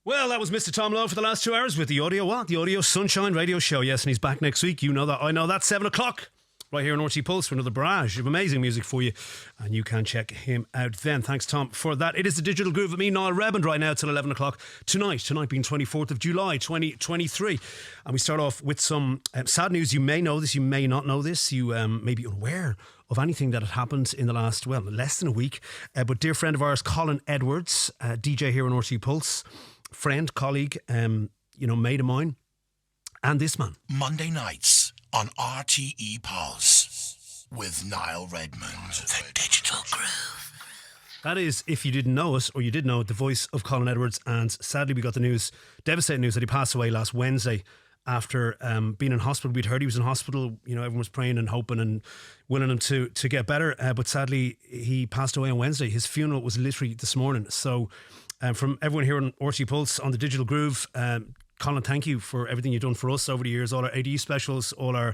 Well, that was Mr. Tom Lowe for the last 2 hours with the audio what? The Audio Sunshine Radio Show. Yes, and he's back next week. You know that. I know that. 7 o'clock. Right here on RTE Pulse for another barrage of amazing music for you. And you can check him out then. Thanks, Tom, for that. It is the Digital Groove with me, Niall Redmond, right now till 11 o'clock tonight. Tonight being 24th of July, 2023. And we start off with some sad news. You may know this, you may not know this. You may be unaware of anything that had happened in the last, well, less than a week. But dear friend of ours, Colin Edwards, DJ here on RTE Pulse, friend, colleague, mate of mine, and this man. Monday nights on RTE Pulse with Niall Redmond. The Digital Groove. That is, if you didn't know it, or you did know it, the voice of Colin Edwards. And sadly, we got the news, devastating news, that he passed away last Wednesday after being in hospital. We'd heard he was in hospital. You know, everyone was praying and hoping and willing him to get better. But sadly, he passed away on Wednesday. His funeral was literally this morning. So from everyone here on RTE Pulse on the Digital Groove, Colin, thank you for everything you've done for us over the years, all our AD specials, all our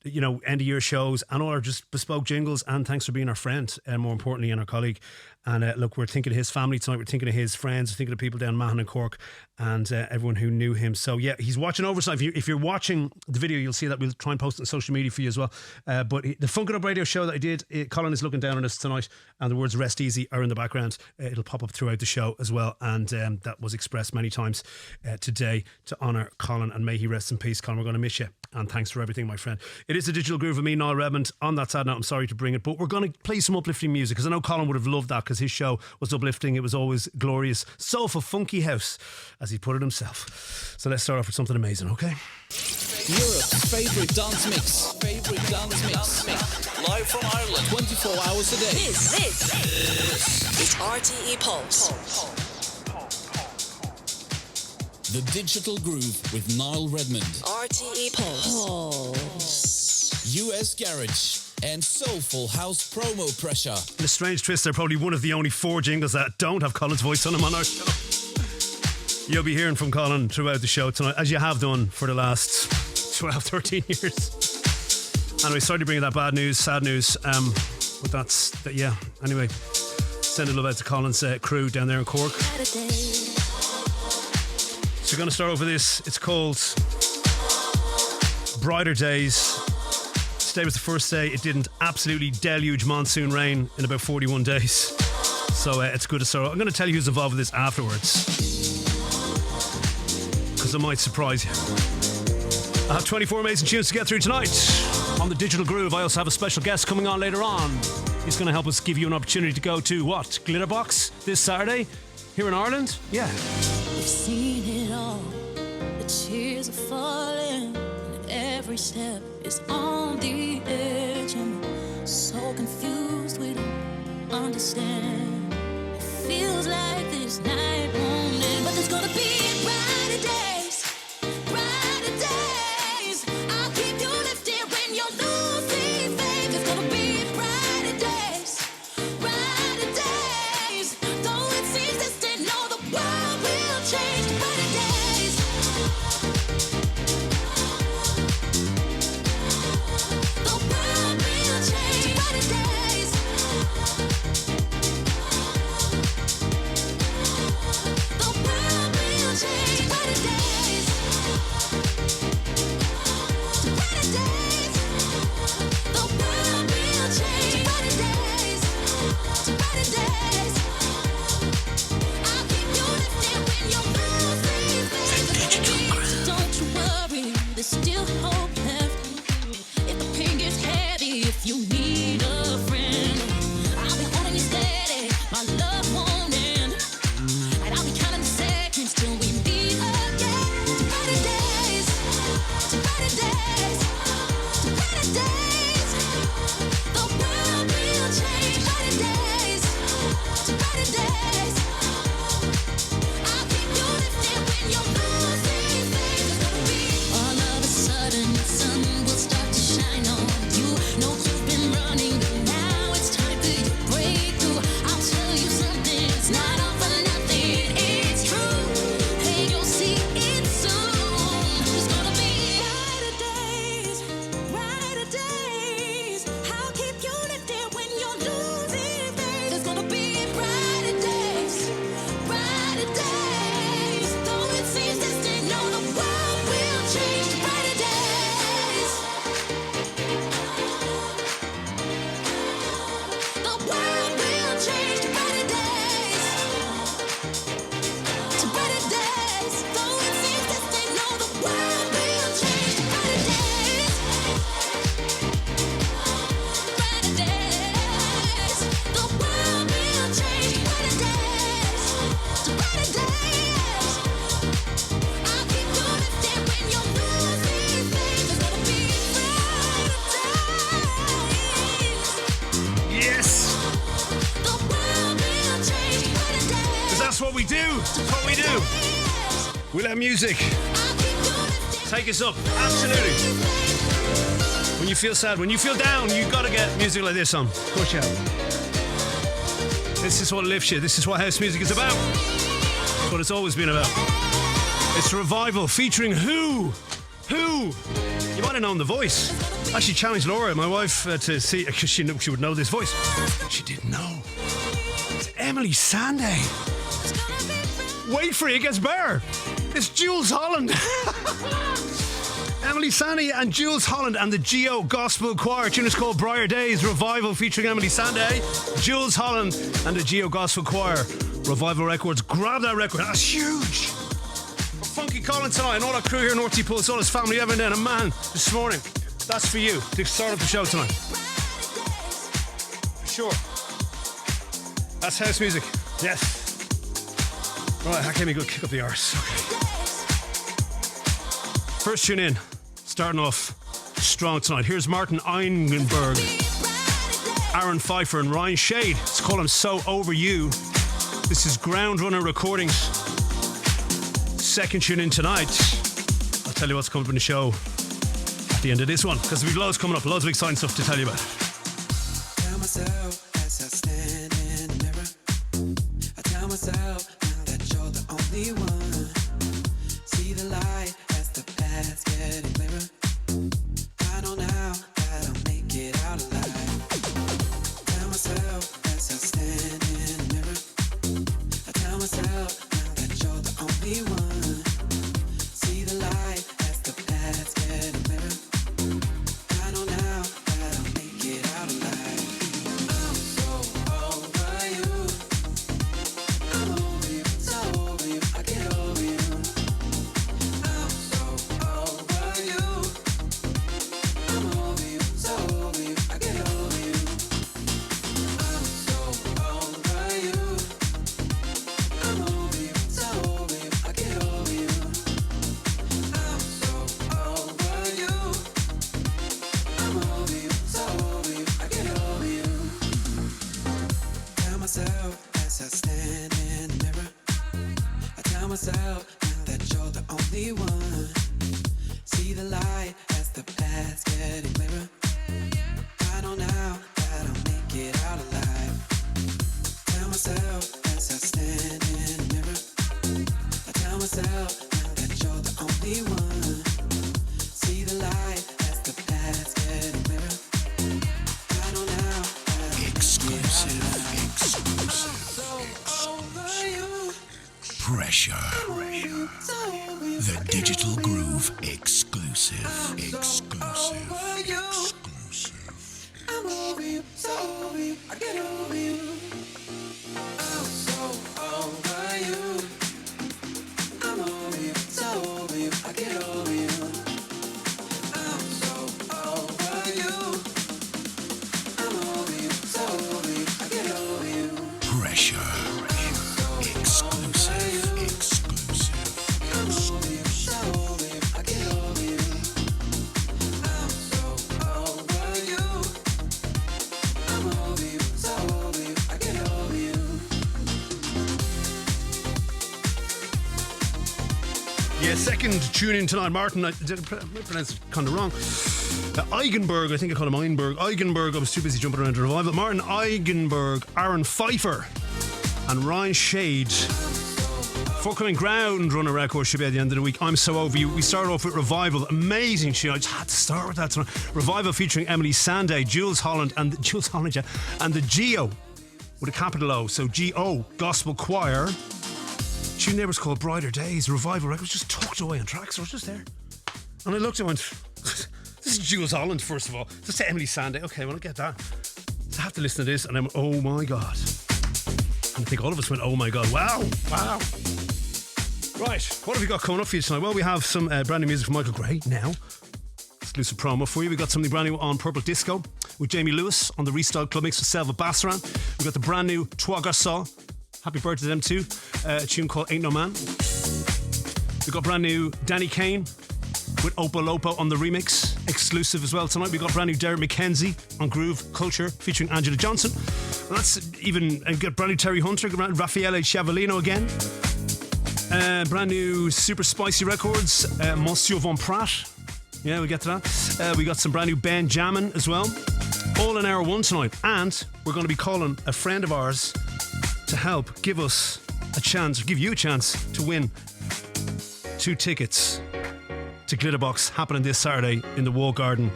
end of year shows, and all our just bespoke jingles. And thanks for being our friend, and more importantly, and our colleague. And look, we're thinking of his family tonight. We're thinking of his friends. We're thinking of people down Mahon and Cork, and everyone who knew him. So yeah, he's watching over. So if you're watching the video, you'll see that. We'll try and post it on social media for you as well. But the Funkin' Up Radio show that I did, Colin is looking down on us tonight, and the words "Rest Easy" are in the background. It'll pop up throughout the show as well, and that was expressed many times today to honour Colin, and may he rest in peace. Colin, we're going to miss you, and thanks for everything, my friend. It is the Digital Groove with me, Niall Redmond. On that sad note, I'm sorry to bring it, but we're going to play some uplifting music, because I know Colin would have loved that, because his show was uplifting. It was always glorious, soulful, funky house, as he put it himself. So let's start off with something amazing, okay? Europe's favourite dance mix. Live from Ireland, 24 hours a day. This is RTE Pulse. The Digital Groove with Niall Redmond. RTE Pulse. US Garage and soulful house promo pressure. In a strange twist, they're probably one of the only 4 jingles that don't have Colin's voice on them on our show. You'll be hearing from Colin throughout the show tonight, as you have done for the last 12, 13 years. Anyway, sorry to bring you that bad news, sad news. But that's, yeah, anyway. Sending love out to Colin's crew down there in Cork. So we're going to start off with this. It's called Brighter Days. Today was the first day it didn't absolutely deluge monsoon rain in about 41 days. So it's good to start. I'm going to tell you who's involved with this afterwards, because it might surprise you. I have 24 amazing tunes to get through tonight on the Digital Groove. I also have a special guest coming on later on. He's going to help us give you an opportunity to go to what? Glitterbox this Saturday here in Ireland? Yeah. We've seen it all. The tears are falling, and every step is on the edge. I'm so confused, we don't understand. It feels like this night won't end, but there's gonna be brighter days, brighter days. I'll keep you lifted when you're losing faith. There's gonna be brighter days, brighter days. Though it seems distant, know the world will change. Brighter days. The world will change. Brighter days. That's what we do. We let music take us up. Absolutely. When you feel sad, when you feel down, you gotta get music like this on. Push out. This is what lifts you. This is what house music is about. It's what it's always been about. It's Revival featuring who? Who? You might have known the voice. I actually challenged Laura, my wife, to see, because she would know this voice. She didn't know. It's Emeli Sandé. Wait for it, it gets better. It's Jools Holland. Emeli Sandé and Jools Holland and the Geo Gospel Choir. Tune is called Briar Days. Revival featuring Emeli Sandé, Jools Holland and the Geo Gospel Choir. Revival Records. Grab that record. That's huge. For Funky Colin tonight and all our crew here in RTE Pulse, all his family, everyone down. And man, this morning, that's for you to start up the show tonight. For sure. That's house music. Yes. Right, that gave me a good kick up the arse. Okay. First tune in. Starting off strong tonight. Here's Martin Eigenberg, Aaron Pfeiffer and Ryan Shade. Let's call him So Over You. This is Groundrunner Recordings. Second tune in tonight. I'll tell you what's coming up in the show at the end of this one, because we've loads coming up, loads of exciting stuff to tell you about. Tell myself as I stand in the mirror, I tell myself that you're the only one. See the light as the path's getting clearer. I know now that I'll make it out alive. Tell myself as I stand in the mirror, I tell myself that you're the only one. See the light as the path's getting clearer. I know now that I'll make it out alive. I'm so over you. I'm over you, so over you, I get over you. I'm so over you. I'm over you, so over you, I get over you. I'm so over you. I'm over you, so over you, I get over you. I'm so over you. I'm over you, so over you, I get over you. Tell myself as I stand in the mirror, I tell myself that you're the only one. See the light as the path's getting clearer. I know now that I'll make it out alive. Tell myself as I stand in the mirror, I tell myself that you're the only one. See the light as the path's getting clearer. I know now that I'll Exclusive. over you. Pressure. The Digital Groove exclusive. Over you. I'm over you, so over you, I get over you. I'm so over you. I'm over you, so over you, I get over you. I'm so over you. I'm over you, so over you, I get over you. Pressure. Exclusive. I'm over you, so over you, I get over you. I'm so over you. I'm over you, so over you, I get over you. Yeah, second tune in tonight. Martin, I pronounce it kind of wrong. Eigenberg, I think I called him Eigenberg. Eigenberg, I was too busy jumping around to Revival. Martin Eigenberg, Aaron Pfeiffer and Ryan Shade. Forthcoming Groundrunner record should be at the end of the week. I'm So Over You. We started off with Revival. Amazing tune. I just had to start with that tonight. Revival featuring Emeli Sandé, Jools Holland and the Geo with a capital O. So G-O Gospel Choir. Tune there was called Brighter Days. Revival record was just tucked away on tracks. I was just there. And I looked and went, this is Jools Holland, first of all. Just to Emeli Sandé. Okay, well, I get that. So I have to listen to this and I went, oh my God. And I think all of us went, oh my God. Wow. Right, what have we got coming up for you tonight? Well, we have some brand new music from Michael Gray now. Exclusive promo for you. We've got something brand new on Purple Disco with Jamie Lewis on the Restyled Club Mix with Selva Basaran. We've got the brand new Trois Garcon. Happy birthday to them too. A tune called Ain't No Man. We've got brand new Danny Kane with Opolopo on the remix. Exclusive as well tonight. We've got brand new Derek McKenzie on Groove Culture featuring Angela Johnson. And that's even, and got brand new Terry Hunter, Raffaele Chiavolino again. Brand new Super Spicy Records, Monsieur Von Pratt. Yeah, we get to that. We got some brand new Benjamin as well. All in hour one tonight. And we're going to be calling a friend of ours to help give us a chance, give you a chance to win 2 tickets to Glitterbox happening this Saturday in the Wall Garden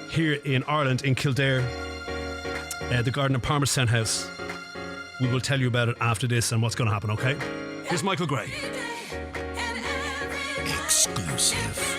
here in Ireland, in Kildare, the Garden of Palmerstown House. We will tell you about it after this and what's going to happen, okay? Here's Michael Gray. Exclusive.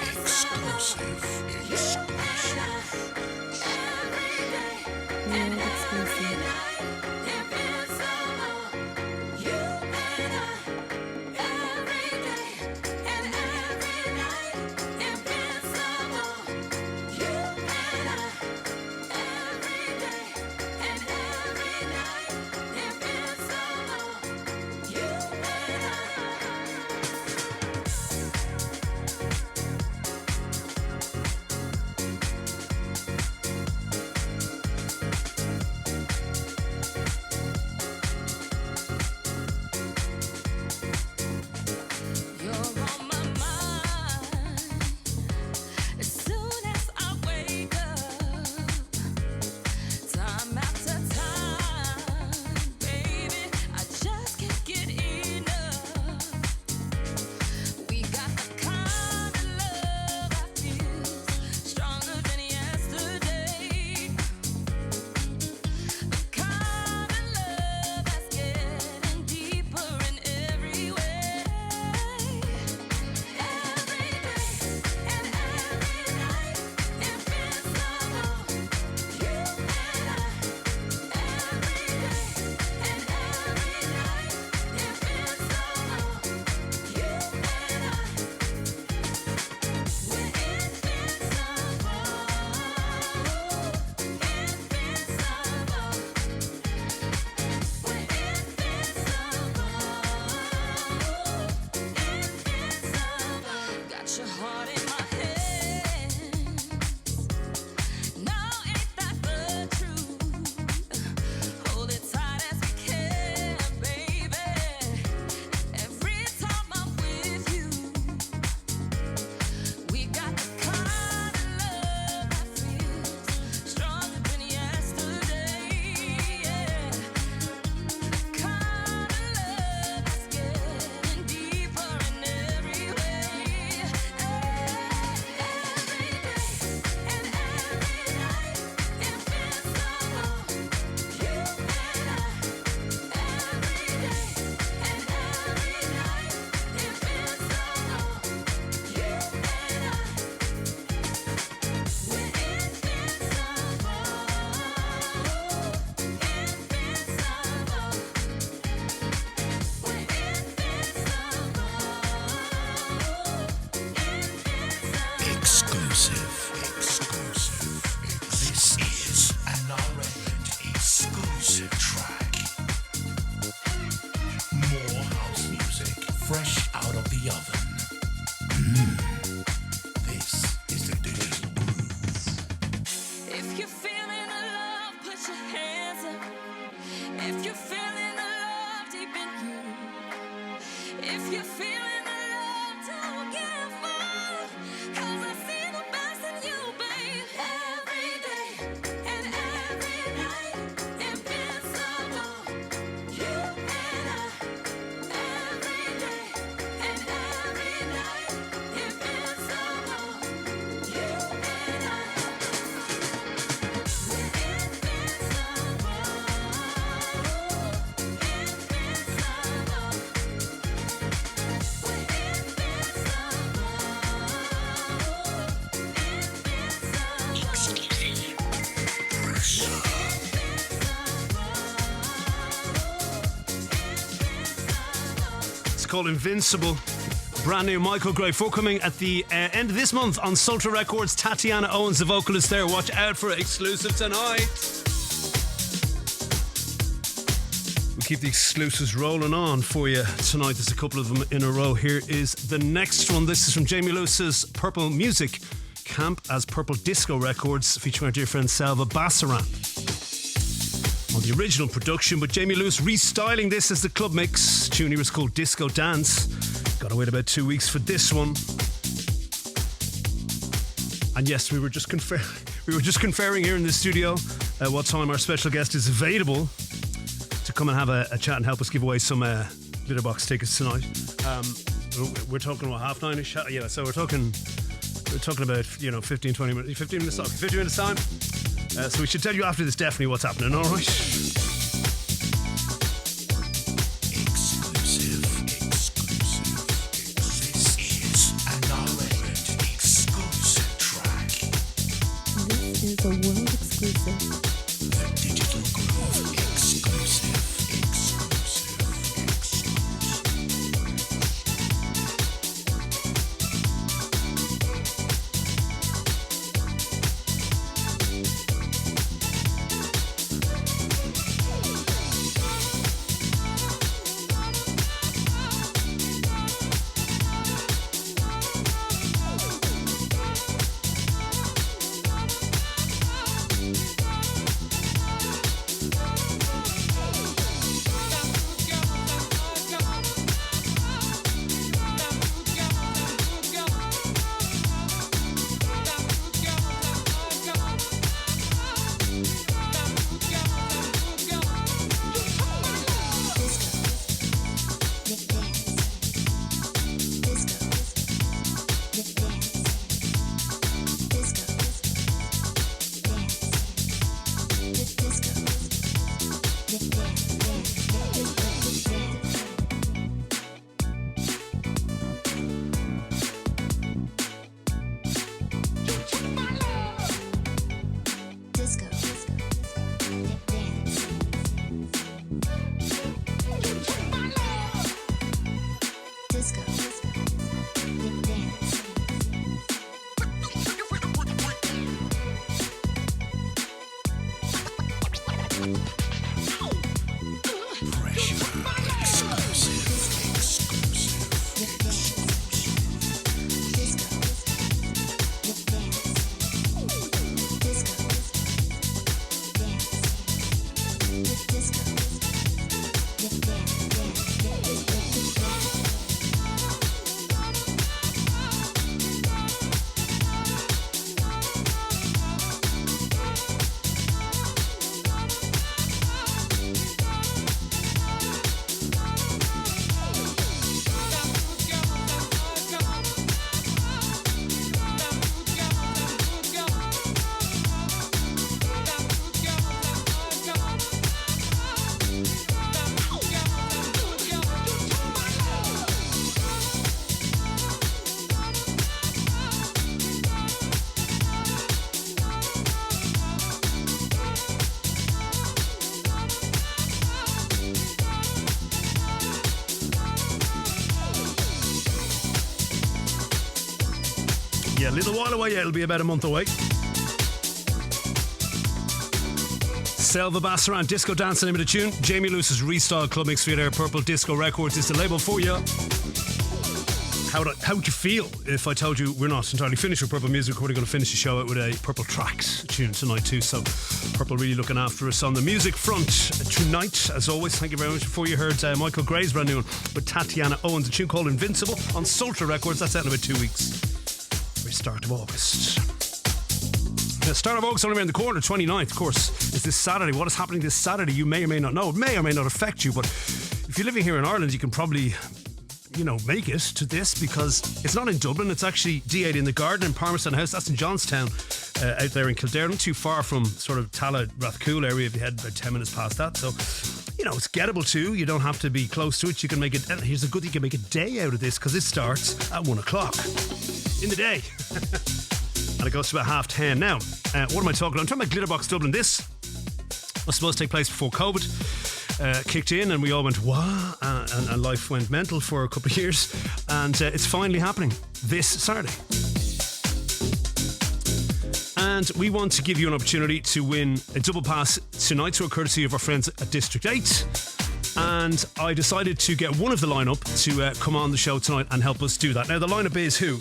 Called Invincible. Brand new Michael Gray. Forthcoming at the end of this month on Sultra Records. Tatiana Owens, the vocalist there. Watch out for it. Exclusive tonight. We'll keep the exclusives rolling on for you tonight. There's a couple of them in a row. Here is the next one. This is from Jamie Lewis's Purple Music Camp as Purple Disco Records, featuring our dear friend Selva Basaran. on the original production, but Jamie Lewis restyling this as the club mix. Tune here is called Disco Dance. Gotta wait about 2 weeks for this one. And yes, we were just conferring here in the studio what time our special guest is available to come and have a chat and help us give away some Glitterbox tickets tonight. We're talking about 9:30ish. Yeah, so we're talking about 15, 20 minutes, 15 minutes time. 15 minutes time. So we should tell you after this definitely what's happening. All right. Exclusive. This is an Holland exclusive track. This is a world exclusive. The Digital Groove exclusive. A little while away, yeah, it'll be about a month away. Selva Basaran, Disco Dance, the name of the tune. Jamie Lewis's restyle club mix for you there. Purple Disco Records is the label for you. How would you feel if I told you we're not entirely finished with Purple music? We're going to finish the show out with a Purple Tracks tune tonight too. So Purple really looking after us on the music front tonight. As always, thank you very much. Before you heard Michael Gray's brand new one with Tatiana Owens, a tune called Invincible on Sultra Records. That's out in about 2 weeks. Start of August. The start of August only around the corner, 29th, of course, is this Saturday. What is happening this Saturday, you may or may not know. It may or may not affect you, but if you're living here in Ireland, you can probably, make it to this because it's not in Dublin. It's actually D8 in the Garden in Parmesan House. That's in Johnstown, out there in Kildare, not too far from sort of Tala Rathcoole area if you head about 10 minutes past that. So, it's gettable too. You don't have to be close to it. You can make it. Here's a good thing: you can make a day out of this because it starts at 1 o'clock in the day. And it goes to about 10:30. Now, what am I talking about? I'm talking about Glitterbox Dublin. This was supposed to take place before COVID kicked in and we all went, wow, and life went mental for a couple of years. And it's finally happening this Saturday. And we want to give you an opportunity to win a double pass tonight, so a courtesy of our friends at District 8. And I decided to get one of the lineup to come on the show tonight and help us do that. Now, the lineup is who?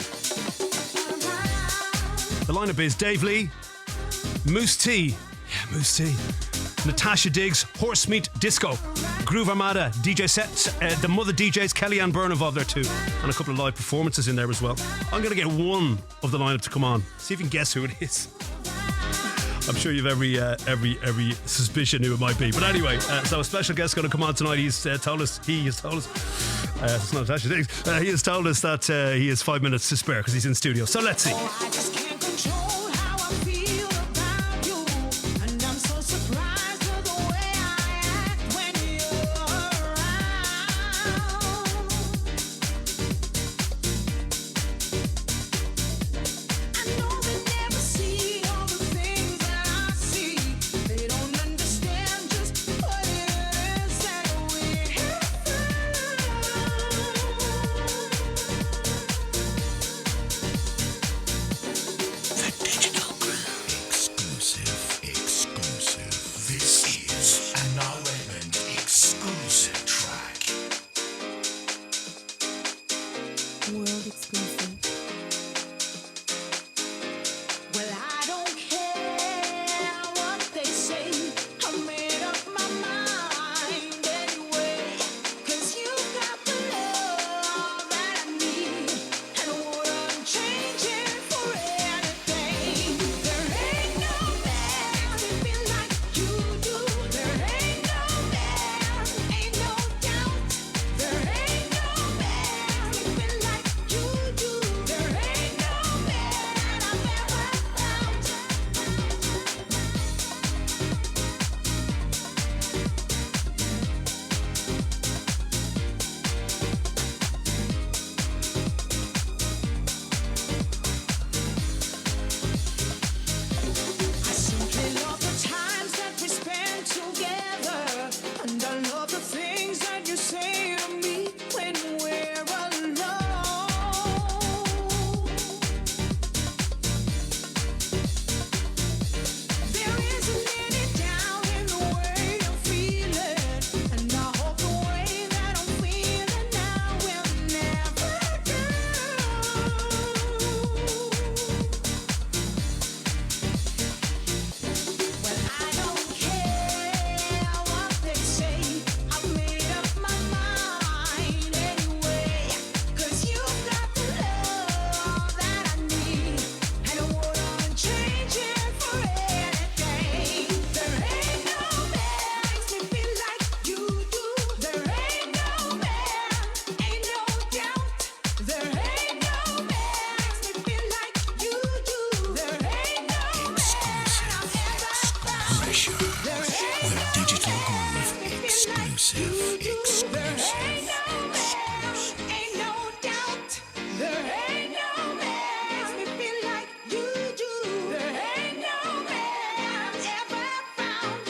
The lineup is Dave Lee, Moose T. Yeah, Moose T. Natasha Diggs, Horse Meat Disco, Groove Armada, DJ Sets, the Mother DJs, Kellyanne Byrne involved there too, and a couple of live performances in there as well. I'm going to get one of the lineup to come on. See if you can guess who it is. I'm sure you've every suspicion who it might be. But anyway, so a special guest going to come on tonight. He has told us, it's not Natasha Diggs, he has told us that he has 5 minutes to spare because he's in studio. So let's see. I just can't control how I feel about you, and I'm so surprised with the way I act when you're around. I know they never see all the things that I see. They don't understand just what it is that we have found. The Digital Groove. Exclusive. This is a Niall Redmond exclusive track. World exclusive. Well, I don't care what they say. I made up my mind anyway. 'Cause you got the love that I need, and wouldn't change it for anything. There ain't no man that feel like you do. There ain't no man, ain't no doubt. There ain't no man that feel like you do. There ain't no man I've ever found. I simply love the times that we spend together, and I love the things that you say to me when we're alone. There isn't any doubt in the way I'm feeling, and I hope the way that I'm feeling now will never go. Well, I don't care what they say. I've made up my mind anyway. 'Cause you got the love that I need, and I wouldn't change it for anything. There ain't no man makes me feel like you do. There ain't no man, ain't no doubt. There ain't no man makes me feel like you do. There ain't no man I've ever found. Pressure. The Digital Groove. Exclusive. There ain't no man, ain't no doubt. There ain't no man makes me feel like you do. There ain't no man I've ever found.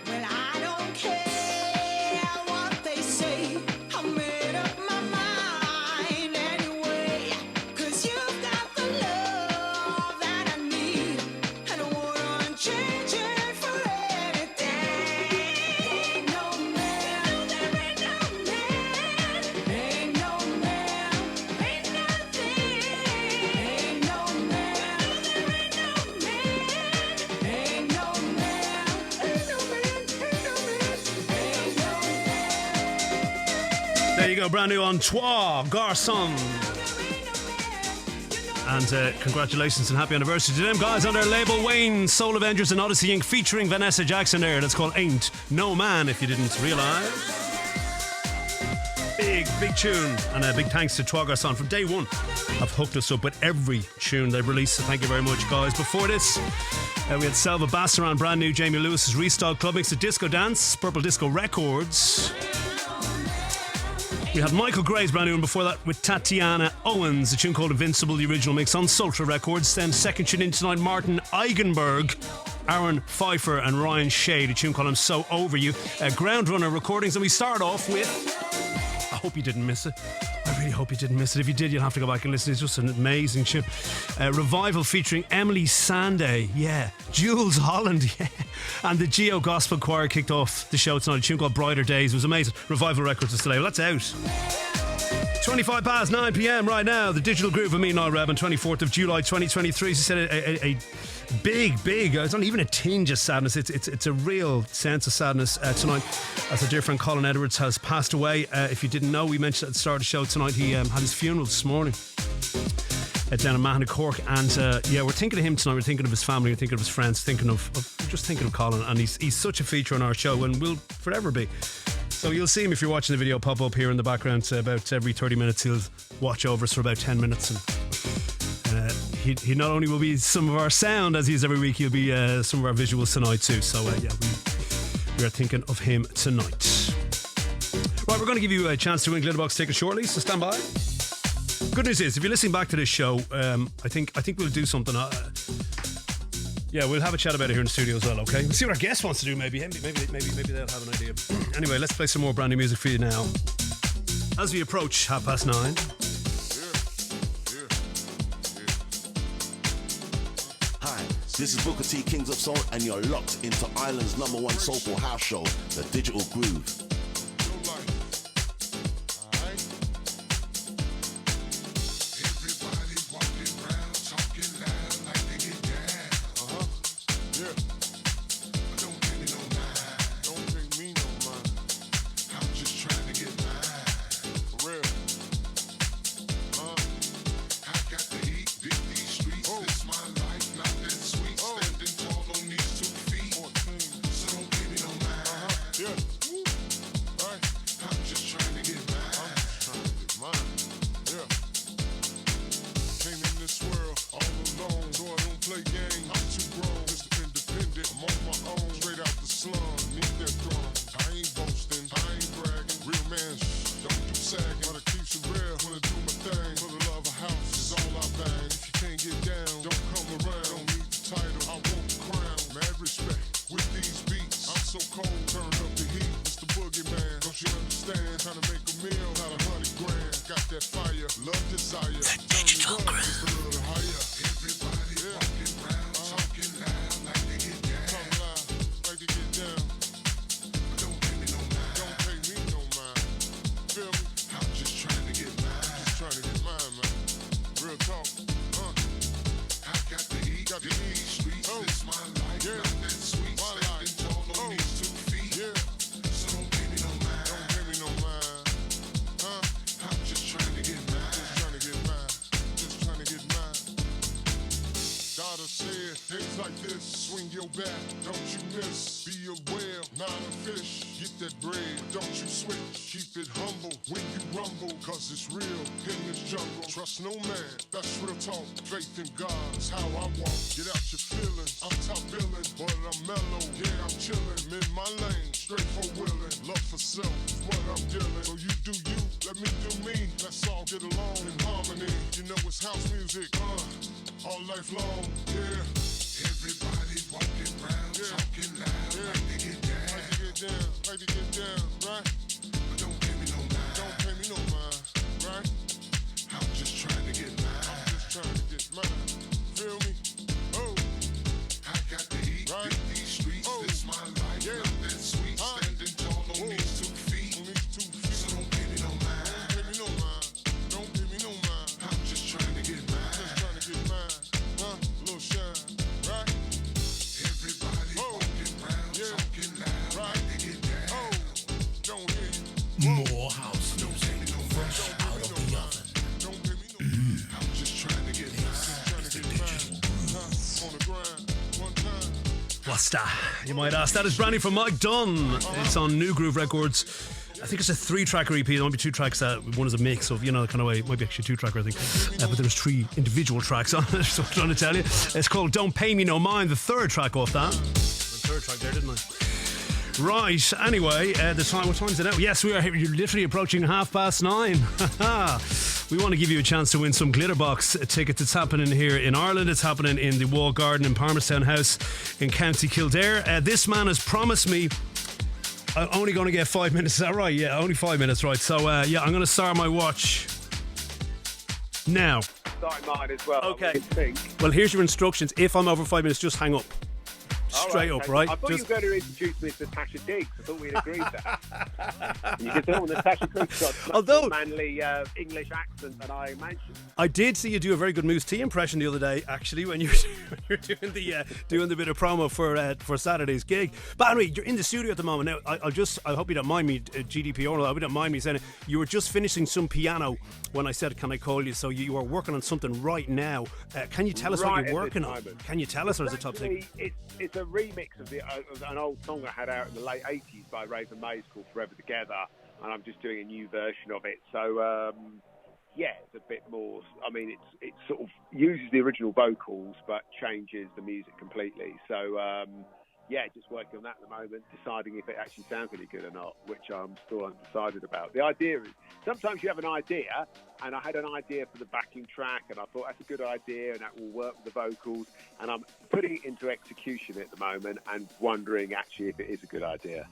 Well, I don't care what they say. I made up my mind anyway. 'Cause you've got the love that I need, and I wouldn't change it for anything. Ain't no man, there ain't no man, ain't no man, ain't nothing. Ain't no man, there ain't no man, ain't no man, ain't no man, ain't no man, ain't no man. There you go, brand new on Trois, Garcon. And congratulations and happy anniversary to them guys on their label Wayne, Soul Avengerz and Odyssey Inc. featuring Venessa Jackson there. That's called Ain't No Man, if you didn't realise. Big tune. And a big thanks to Trois Garcon from day one. Have hooked us up with every tune they've released, so thank you very much, guys. Before this, we had Selva Basaran, brand new Jamie Lewis's Restyle Club Mix, the Disco Dance, Purple Disco Records. We had Michael Gray's brand new one before that with Tatiana Owens, a tune called Invincible, the original mix on Sultra Records. Then second tune in tonight, Martin Eigenberg, Aaron Pfeiffer and Ryan Shade, a tune called I'm So Over You, Groundrunner recordings. And we start off with, I hope you didn't miss it. I really hope you didn't miss it. If you did, you'll have to go back and listen. It's just an amazing tune. Revival featuring Emeli, Sandé, yeah. Jools, Holland, yeah. And the Geo Gospel Choir kicked off the show tonight. A tune called Brighter Days. It was amazing. Revival Records is still out. That's out. 25 past 9 p.m. right now. The Digital Groove of me, Niall Redmond, 24th of July 2023. She said a big, it's not even a tinge of sadness. It's a real sense of sadness tonight as our dear friend Colin Edwards has passed away. If you didn't know, we mentioned at the start of the show tonight, he had his funeral this morning down in Mahon, Cork. And we're thinking of him tonight. We're thinking of his family. We're thinking of his friends. Thinking of Colin. And he's such a feature on our show and will forever be. So you'll see him if you're watching the video pop up here in the background. About every 30 minutes he'll watch over us for about 10 minutes. And he not only will be some of our sound as he is every week, he'll be some of our visuals tonight too. So we are thinking of him tonight. Right, we're going to give you a chance to win Glitterbox tickets shortly, so stand by. Good news is, if you're listening back to this show, I think we'll do something. We'll have a chat about it here in the studio as well, okay? We'll see what our guest wants to do, maybe they'll have an idea. Anyway, let's play some more brand new music for you now. As we approach 9:30. Hi, this is Booker T, Kings of Soul, and you're locked into Ireland's #1 soulful house show, The Digital Groove. Trust no man, that's real talk. Faith in God is how I walk. Get out your feelings, I'm top billing, but I'm mellow. Yeah, I'm chilling, in my lane, straight for willing. Love for self is what I'm dealing. So you do you, let me do me. Let's all get along in harmony. You know it's house music, all life long. Yeah. Everybody walking around, talking loud, like to get down. Like to get down, right? But don't pay me no mind. Don't pay me no mind, right? I'm just trying to get mine. Feel me? Oh, I got to eat, right? These streets. Oh. This my life, yeah. Not that sweet. Standing tall on these 2 feet. So don't pay me no mind. Don't pay me no mind. I'm just trying to get mine. Little shine, right? Everybody walking around, talking loud, right? Like to get down. Oh, don't hear you. More house music, fresh out of the oven. What's that? You might ask. That is brand new from Mike Dunn. It's on New Groove Records. I think it's a 3-tracker EP. There might be 2 tracks. One is a mix of, kind of way. It might be actually 2-tracker, I think. But there's 3 individual tracks on it. So I'm trying to tell you. It's called Don't Pay Me No Mind, the 3rd track off that. The 3rd track there, didn't I? Right. Anyway, what time is it now? Yes, you're literally approaching 9:30. We want to give you a chance to win some Glitterbox tickets. It's happening here in Ireland. It's happening in the Wall Garden in Palmerstown House in County Kildare. This man has promised me I'm only going to get 5 minutes. Is that right? Yeah, only 5 minutes, right. So, I'm going to start my watch now. Start mine as well. Okay. Well, here's your instructions. If I'm over 5 minutes, just hang up. Straight up, right? I thought you were going to introduce me to Natasha Diggs. I thought we'd agreed that. You can tell Natasha Diggs got such a manly English accent that I mentioned. I did see you do a very good Moose T impression the other day, actually, when you were doing the bit of promo for Saturday's gig. But anyway, you're in the studio at the moment. Now, I hope you don't mind me, GDPR, I hope you don't mind me saying it. You were just finishing some piano when I said, "Can I call you?" So you are working on something right now. Can you tell us what you're working on? Can you tell us, or is it top secret? It's a remix of an old song I had out in the late 80s by Raven Mays called Forever Together, and I'm just doing a new version of it. So, yeah, it's a bit more, I mean, it sort of uses the original vocals but changes the music completely. So, yeah, just working on that at the moment, deciding if it actually sounds any good or not, which I'm still undecided about. The idea is, sometimes you have an idea, and I had an idea for the backing track, and I thought that's a good idea, and that will work with the vocals, and I'm putting it into execution at the moment and wondering actually if it is a good idea.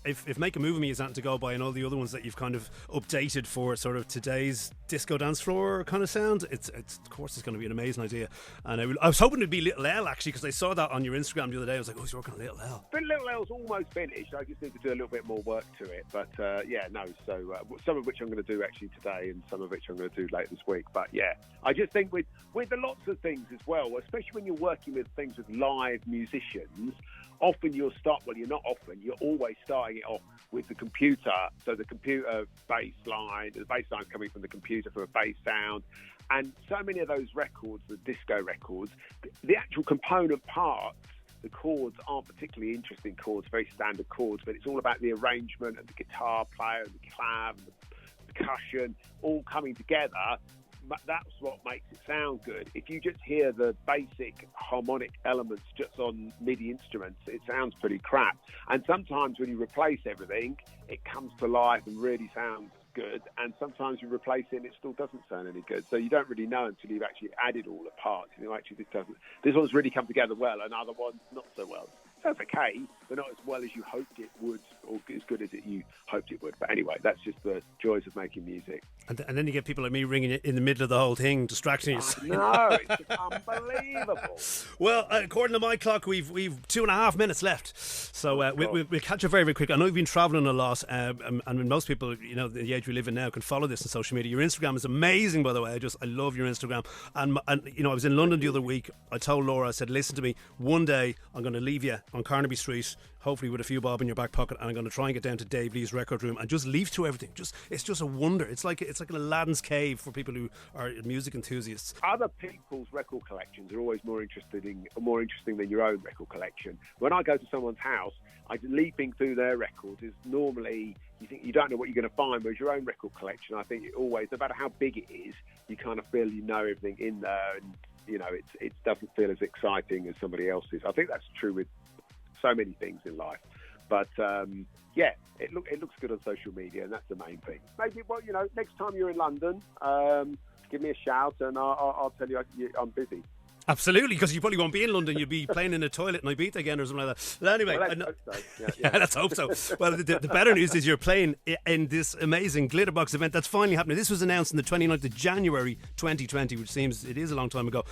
if Make a Move of Me is not to go by and all the other ones that you've kind of updated for sort of today's disco dance floor kind of sound, it's of course it's going to be an amazing idea. And I was hoping it'd be Little L, actually, because I saw that on your Instagram the other day. I was like, oh, he's working on Little L. But Little L's almost finished. I just need to do a little bit more work to it. But yeah, no, so some of which I'm going to do actually today, and some of which I'm going to do later this week. But yeah, I just think with lots of things as well, especially when you're working with things with live musicians, often you're always starting it off with the computer. So the computer bass line, the bass line coming from the computer for a bass sound. And so many of those records, the disco records, the actual component parts, the chords aren't particularly interesting chords, very standard chords, but it's all about the arrangement and the guitar player and the clav and the percussion all coming together. That's what makes it sound good. If you just hear the basic harmonic elements just on MIDI instruments, it sounds pretty crap. And sometimes when you replace everything, it comes to life and really sounds good, and sometimes you replace it and it still doesn't sound any good. So you don't really know until you've actually added all the parts. You know, actually this one's really come together well, and other ones not so well. Sounds okay, but not as well as you hoped it would, or as good as you hoped it would. But anyway, that's just the joys of making music. And then you get people like me ringing it in the middle of the whole thing, distracting you. No, it's just unbelievable. Well, according to my clock, we've 2.5 minutes left, so we'll catch up very, very quick. I know you've been travelling a lot, and most people, you know, the age we live in now, can follow this on social media. Your Instagram is amazing, by the way. I love your Instagram. And you know, I was in London the other week. I told Laura, I said, listen to me, one day I'm going to leave you on Carnaby Street, hopefully with a few bob in your back pocket, and I'm going to try and get down to Dave Lee's record room and just leaf through everything. It's just a wonder. It's like an Aladdin's cave for people who are music enthusiasts. Other people's record collections are always more interesting than your own record collection. When I go to someone's house, leaping through their records is normally, you think you don't know what you're going to find, whereas your own record collection, I think it always, no matter how big it is, you kind of feel you know everything in there, and you know it doesn't feel as exciting as somebody else's. I think that's true with so many things in life. But yeah, it looks good on social media, and that's the main thing. Maybe, well, you know, next time you're in London, give me a shout, and I'll tell you I'm busy. Absolutely, because you probably won't be in London. You'll be playing in a toilet in Ibiza again or something like that. Well, anyway, let's hope so. Yeah. Let's hope so. Well, the better news is you're playing in this amazing Glitterbox event that's finally happening. This was announced on the 29th of January 2020, which seems it is a long time ago.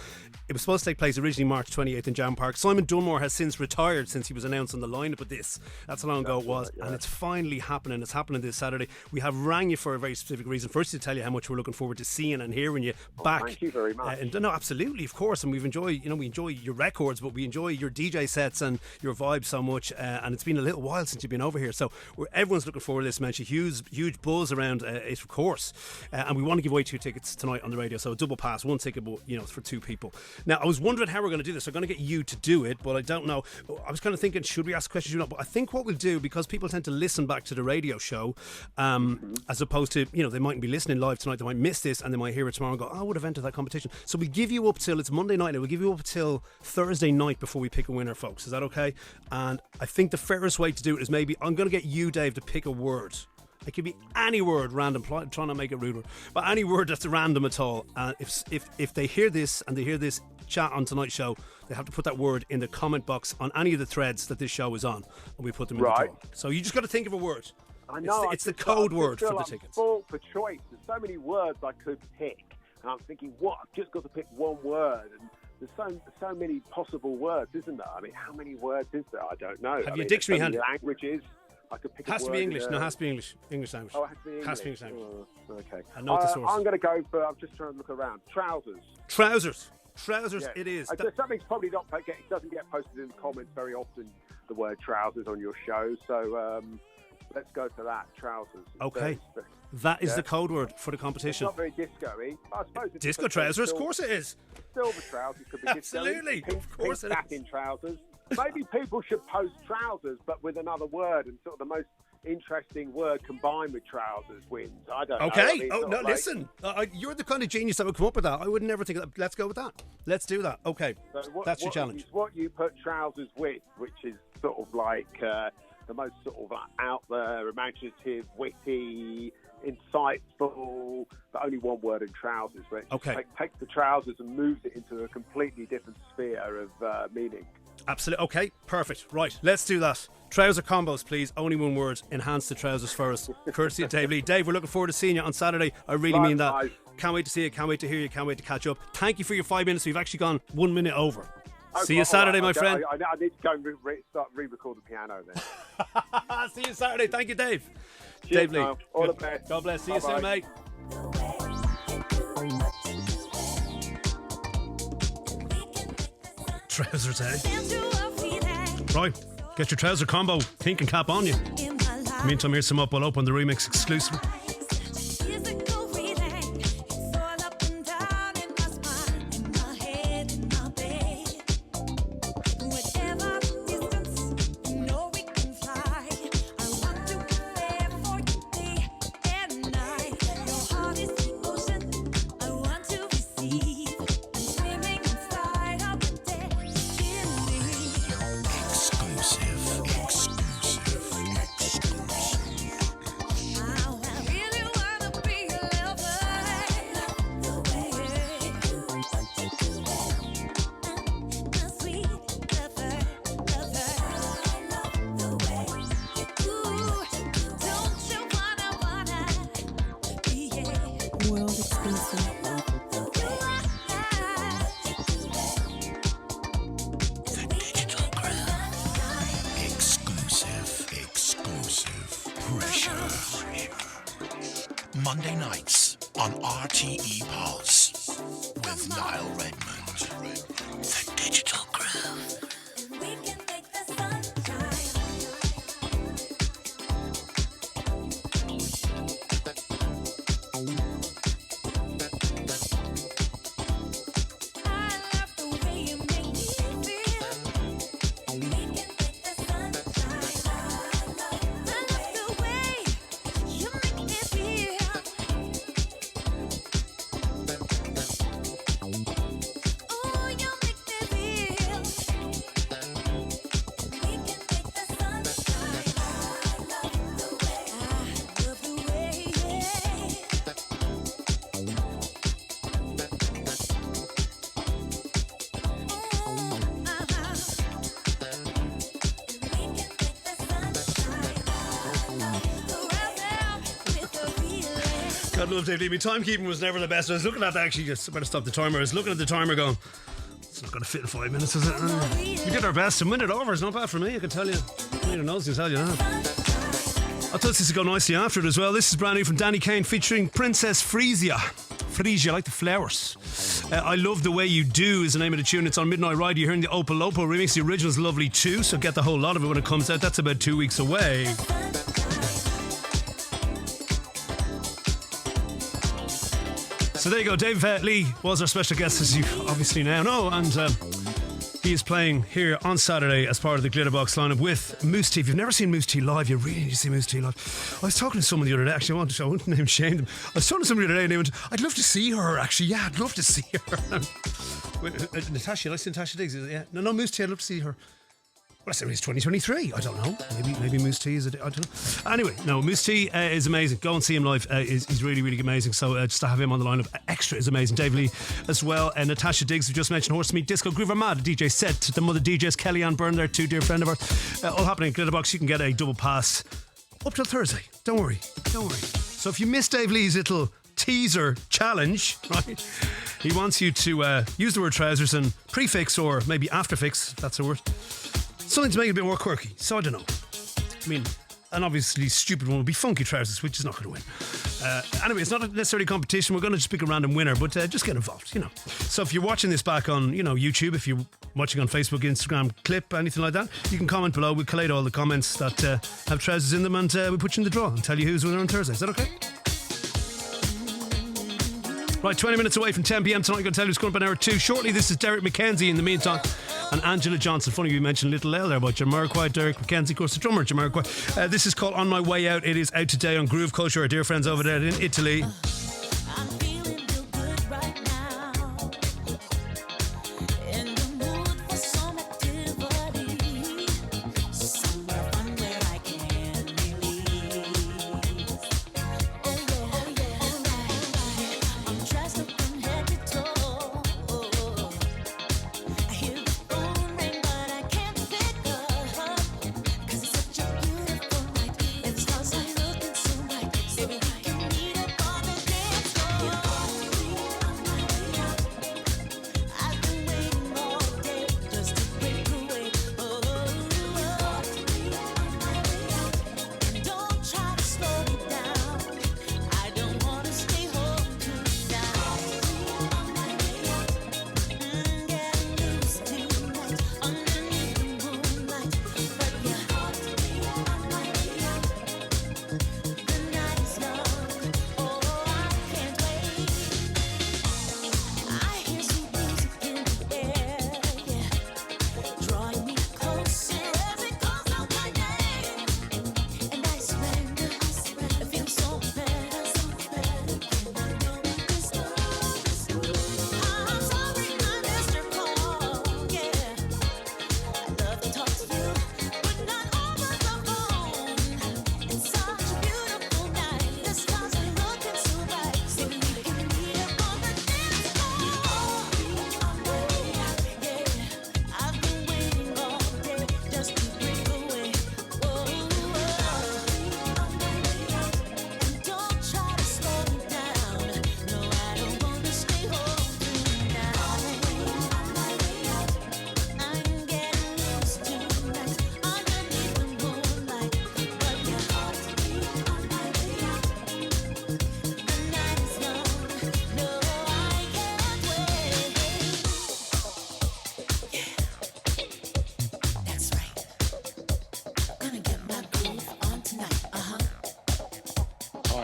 It was supposed to take place originally March 28th in Jam Park. Simon Dunmore has since retired since he was announced on the lineup of this. That's how long ago it was, and it's finally happening. It's happening this Saturday. We have rang you for a very specific reason. First, to tell you how much we're looking forward to seeing and hearing you back. Thank you very much. No, absolutely, of course, and we enjoy your records, but we enjoy your DJ sets and your vibe so much, and it's been a little while since you've been over here, so everyone's looking forward to this, man. Huge buzz around it, of course, and we want to give away 2 tickets tonight on the radio, so a double pass, 1 ticket, but you know, for 2 people. Now, I was wondering how we're going to do this. I'm going to get you to do it, but I don't know. I was kind of thinking, should we ask questions or not? But I think what we'll do, because people tend to listen back to the radio show, as opposed to, you know, they mightn't be listening live tonight, they might miss this, and they might hear it tomorrow and go, oh, I would have entered that competition. So we give you up till, it's Monday night, and we'll give you up till Thursday night before we pick a winner, folks. Is that okay? And I think the fairest way to do it is maybe I'm going to get you, Dave, to pick a word. It could be any word, random, trying to make it ruder, but any word that's random at all. And if they hear this and they hear this chat on tonight's show, they have to put that word in the comment box on any of the threads that this show is on, and we put them in the draw. So you just got to think of a word. I know. It's the code word for the tickets. Full for choice. There's so many words I could pick, and I'm thinking, what? I've just got to pick one word, and there's so many possible words, isn't there? I mean, how many words is there? I don't know. Have you a dictionary handy? Languages. I could pick has a to word be English. in No, has to be English. English language. Oh, it has to be English. Has to be English language. Oh, okay. And note the source. I'm going to go for. I'm just trying to look around. Trousers. Trousers. It is. Something's probably not. It doesn't get posted in the comments very often. The word trousers on your show. So let's go for that. Trousers. Okay. That is the code word for the competition. It's not very disco-y. I suppose it's disco trousers. Of course it is. Silver trousers could be absolutely. Pink, of course pink it satin is. trousers. Maybe people should post trousers, but with another word, and sort of the most interesting word combined with trousers wins. I don't know. Okay. Listen. You're the kind of genius that would come up with that. I would never think of that. Let's go with that. Let's do that. Okay. So that's your challenge. What you put trousers with, which is sort of like the most sort of out there, imaginative, witty, insightful, but only one word in trousers. Where it takes the trousers and moves it into a completely different sphere of meaning. Absolutely. Okay, perfect. Right, let's do that. Trouser combos, please. Only one word. Enhance the trousers for us. Courtesy of Dave Lee. Dave, we're looking forward to seeing you on Saturday. I really mean that. Nice. Can't wait to see you. Can't wait to hear you. Can't wait to catch up. Thank you for your 5 minutes. We've actually gone 1 minute over. See you Saturday, my friend. I need to go and start re-record the piano then. See you Saturday. Thank you, Dave. Cheers, Dave Lee. Niall. All the best. God bless. See you Bye-bye. soon, mate. Trousers, eh? Right, get your trouser combo, pink and cap on you. Meantime, here's some Opolopo on the remix exclusive. Monday nights on RTE Pulse with Niall Redmond. The Digital Groove. God love Dave Lee. My timekeeping was never the best. I was looking at that, actually, just better stop the timer. I was looking at the timer going, it's not going to fit in 5 minutes, is it? We did our best. A minute over is not bad for me, I can tell you. I don't know, I can tell you that. I thought this would go nicely after it as well. This is brand new from Danny Kane featuring Princess Freesia. Freesia, like the flowers. I Love the Way You Do is the name of the tune. It's on Midnight Ride. You're hearing the Opolopo remix. The original's lovely too, so get the whole lot of it when it comes out. That's about 2 weeks away. So there you go. Dave Lee was our special guest, as you obviously now know, and he is playing here on Saturday as part of the Glitterbox lineup with Moose T. If you've never seen Moose T live, you really need to see Moose T live. I was talking to someone the other day. Actually, I won't name shame them. I was talking to somebody the other day, and they went, "I'd love to see her." Actually, yeah, I'd love to see her. Natasha, I see Natasha Diggs. Yeah, no, Moose T. I'd love to see her. Well, I said it's 2023. I don't know. Maybe Moose T is I don't know. Anyway, no, Moose T is amazing. Go and see him live. He's really, really amazing. So just to have him on the lineup, extra is amazing. Dave Lee as well. And Natasha Diggs, we just mentioned Horse Meat Disco Groover Mad, DJ set. The mother DJs, Kellyanne Byrne, there too, dear friend of ours. All happening at Glitterbox. You can get a double pass up till Thursday. Don't worry. So if you missed Dave Lee's little teaser challenge, right? He wants you to use the word trousers and prefix or maybe afterfix, if that's a word, something to make it a bit more quirky. So I don't know. I mean, an obviously stupid one would be funky trousers, which is not going to win. Anyway, it's not necessarily a competition. We're going to just pick a random winner, but just get involved, you know. So if you're watching this back on, you know, YouTube, if you're watching on Facebook, Instagram, clip, anything like that, you can comment below. We'll collate all the comments that have trousers in them, and we'll put you in the draw and tell you who's winner on Thursday. Is that okay? Right, 20 minutes away from 10 p.m. tonight. I'm going to tell you who's coming up in hour 2. Shortly, this is Derek McKenzie in the meantime. And Angela Johnson. Funny you mentioned Little L there about Jamiroquai. Derek McKenzie, of course, the drummer, Jamiroquai. This is called On My Way Out. It is out today on Groove Culture, our dear friends over there in Italy.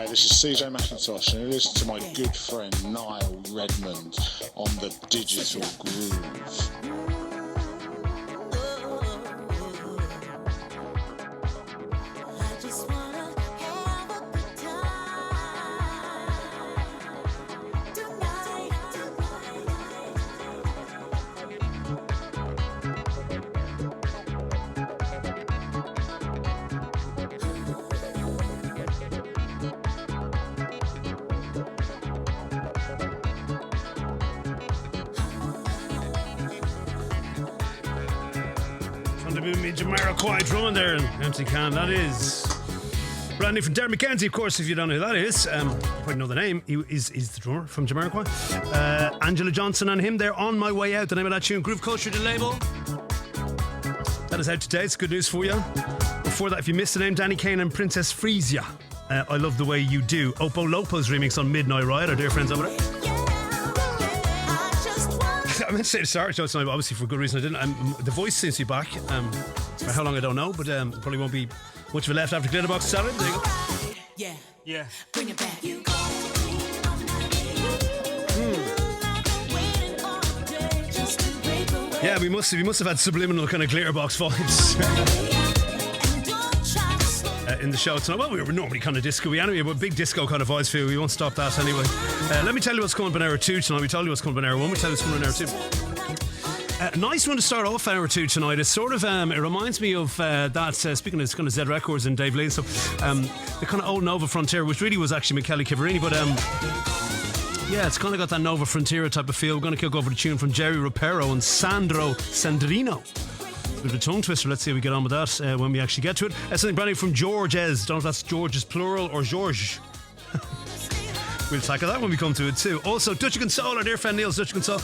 This is CJ McIntosh, and you listen to my good friend Niall Redmond on the Digital Groove. Jamiroquai drumming there in MC Can. That is brand new from Derek McKenzie, of course. If you don't know who that is, you probably know the name. He is the drummer from Jamiroquai. Angela Johnson and him, they're On My Way Out. The name of that tune, Groove Culture, the label. That is out today. It's good news for you. Before that, if you missed the name, Danny Kane and Princess Freesia. I Love the Way You Do. Opolopo's remix on Midnight Riot, our dear friends over there. I meant to say the start show tonight, but obviously for good reason I didn't. The voice seems to be back. For how long I don't know, but probably won't be much of a left after Glitterbox Saturday. There you go. Yeah. Bring it back. Yeah, we must have had subliminal kind of Glitterbox vibes in the show tonight. Well, we were normally kind of disco-y anyway, but big disco kind of vibes for you. We won't stop that anyway. Let me tell you what's coming up in hour 2 tonight. We told you what's coming up in hour 1. We tell you what's coming up in hour 2. Nice one to start off hour 2 tonight. It's sort of it reminds me of that speaking of kind of Z Records and Dave Lee, so the kind of old Nova Frontier, which really was actually Michele Chiaverini, but yeah, it's kind of got that Nova Frontier type of feel. We're going to kick over the tune from Jerry Rapero and Sandro Sandrino. Bit of a tongue twister. Let's see how we get on with that when we actually get to it. Something brand new from Georges. Don't know if that's George's plural or George. We'll tackle that when we come to it too. Also, Dutch Console, our dear friend Neil's Dutch Console.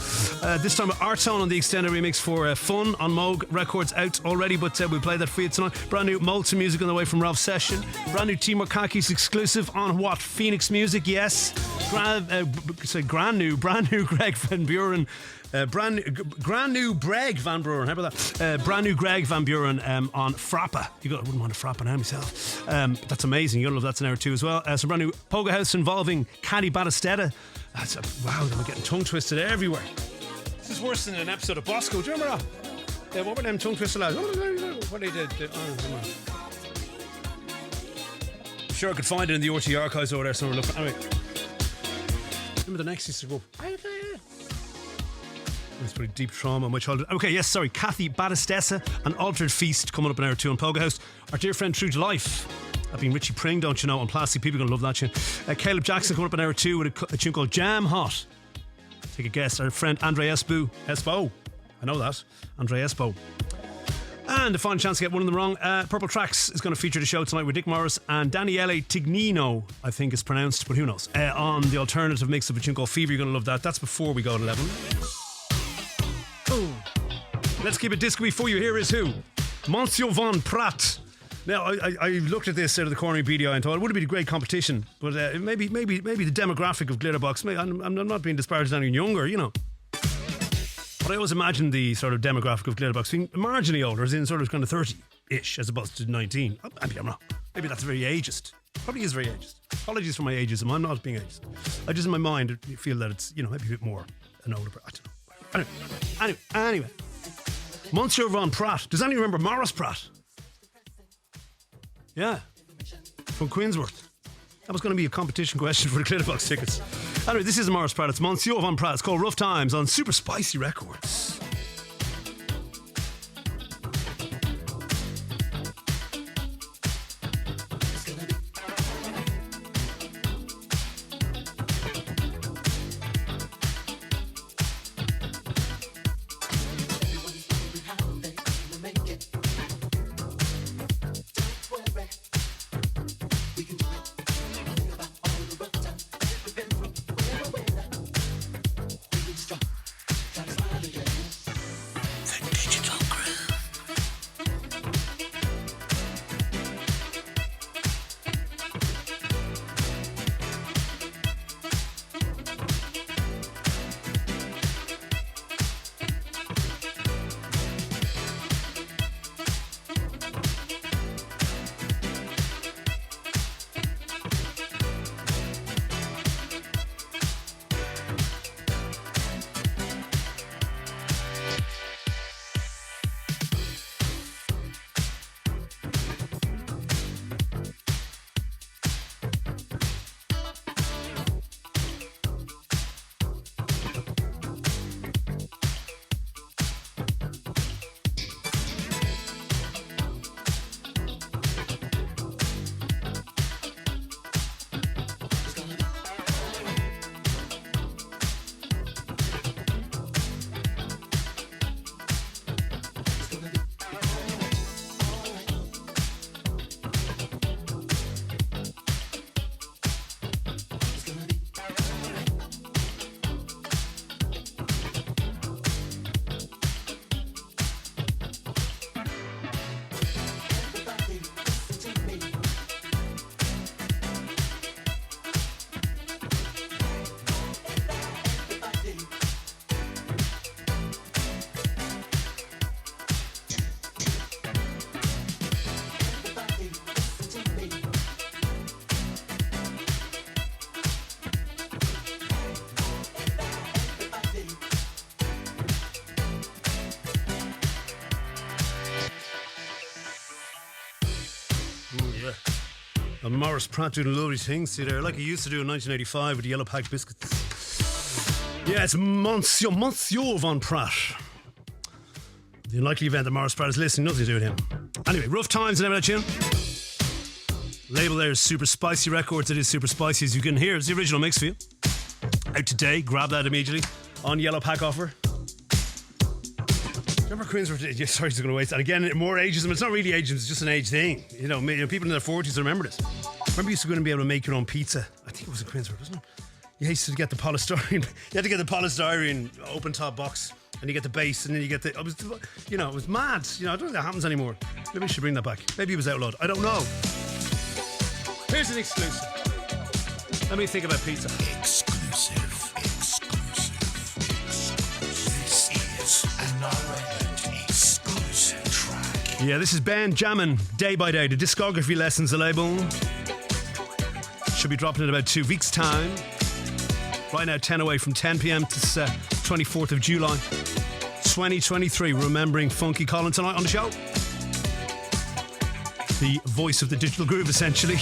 This time Art Tone on the extended remix for Fun on Moog Records out already, but we'll play that for you tonight. Brand new Molten music on the way from Ralph's Session. Brand new Timur Kakis exclusive on what? Phoenix Music, yes. Brand new Greg Van Buren. Brand new Greg Van Buren. How about that? Brand new Greg Van Buren on Frappa. I wouldn't want a Frappa now myself. That's amazing. You'll love that's an hour too as well. Some brand new Pogo House involving Caddy Battistetta. Wow, I'm getting tongue twisted everywhere. This is worse than an episode of Bosco. Do you remember that? What were them tongue twisted lads? What they did? Come on. I'm sure I could find it in the RTE archives over there somewhere. Look, anyway. Remember the next used to go. It's pretty deep trauma on my childhood. Okay, yes, sorry. Kathy Battistessa, An Altered Feast coming up in hour 2 on Pogo House. Our dear friend True to Life. I've been Richie Pring, don't you know, on Plastic. People are going to love that tune. Caleb Jackson coming up in hour 2 with a tune called Jam Hot. Take a guess. Our friend Andre Espo. I know that. Andre Espo. And the final chance to get one of them wrong. Purple Tracks is going to feature the show tonight with Dick Morris and Daniele Tignino, I think it's pronounced, but who knows. On the alternative mix of a tune called Fever. You're going to love that. That's before we go to 11. Let's keep it disco for you. Here is who? Monsieur Von Pratt. Now, I looked at this out of the corner of my beady eye and thought it would have been a great competition, but maybe the demographic of Glitterbox. I'm not being disparaged anything younger, you know. But I always imagine the sort of demographic of Glitterbox being marginally older, as in sort of kind of 30-ish, as opposed to 19. Maybe I'm wrong. Maybe that's very ageist. Probably is very ageist. Apologies for my ageism. I'm not being ageist. I just in my mind feel that it's, you know, maybe a bit more an older. I don't know. Anyway. Monsieur Von Pratt. Does anyone remember Morris Pratt? Yeah. From Queensworth. That was going to be a competition question for the Glitterbox tickets. Anyway, this is Morris Pratt. It's Monsieur Von Pratt. It's called Rough Times on Super Spicy Records. And Morris Pratt doing lovely things, see there, like he used to do in 1985 with the Yellow Pack biscuits. Yeah, it's Monsieur Von Pratt. The unlikely event that Morris Pratt is listening, nothing to do with him. Anyway, Rough Times and everything that tune. Label there is Super Spicy Records. It is super spicy, as you can hear. It's the original mix for you. Out today, grab that immediately on Yellow Pack offer. Remember Queensworth? Yeah, sorry, it's going to waste. And again, more ageism. It's not really ageism, it's just an age thing. You know, people in their 40s remember this. Remember you used to go and be able to make your own pizza? I think it was in Queensworth, wasn't it? you used to get the polystyrene. You had to get the polystyrene open top box, and you get the base, and then you get the. It was mad. I don't think that happens anymore. Maybe we should bring that back. Maybe it was outlawed. I don't know. Here's an exclusive. Let me think about pizza. Exclusive. This is an Redmond exclusive track. Yeah, this is Benjamin, Day by Day, the discography lessons, the label. Should be dropping in about 2 weeks' time. Right now, 10 away from 10 p.m. to 24th of July, 2023. Remembering Funky Colin tonight on the show. The voice of the digital groove, essentially.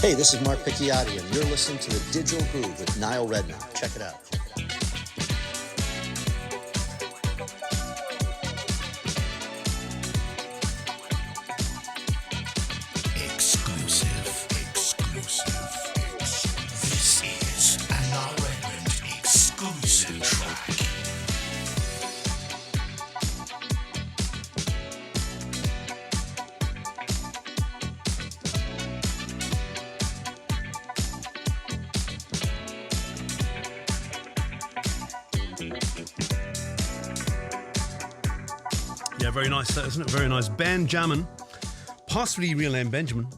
Hey, this is Mark Picchiotti, and you're listening to The Digital Groove with Niall Redmond. Check it out. Exclusive. This is an Niall Redmond exclusive track. Yeah, very nice, that, isn't it? Very nice. Benjamin. Possibly real name Benjamin.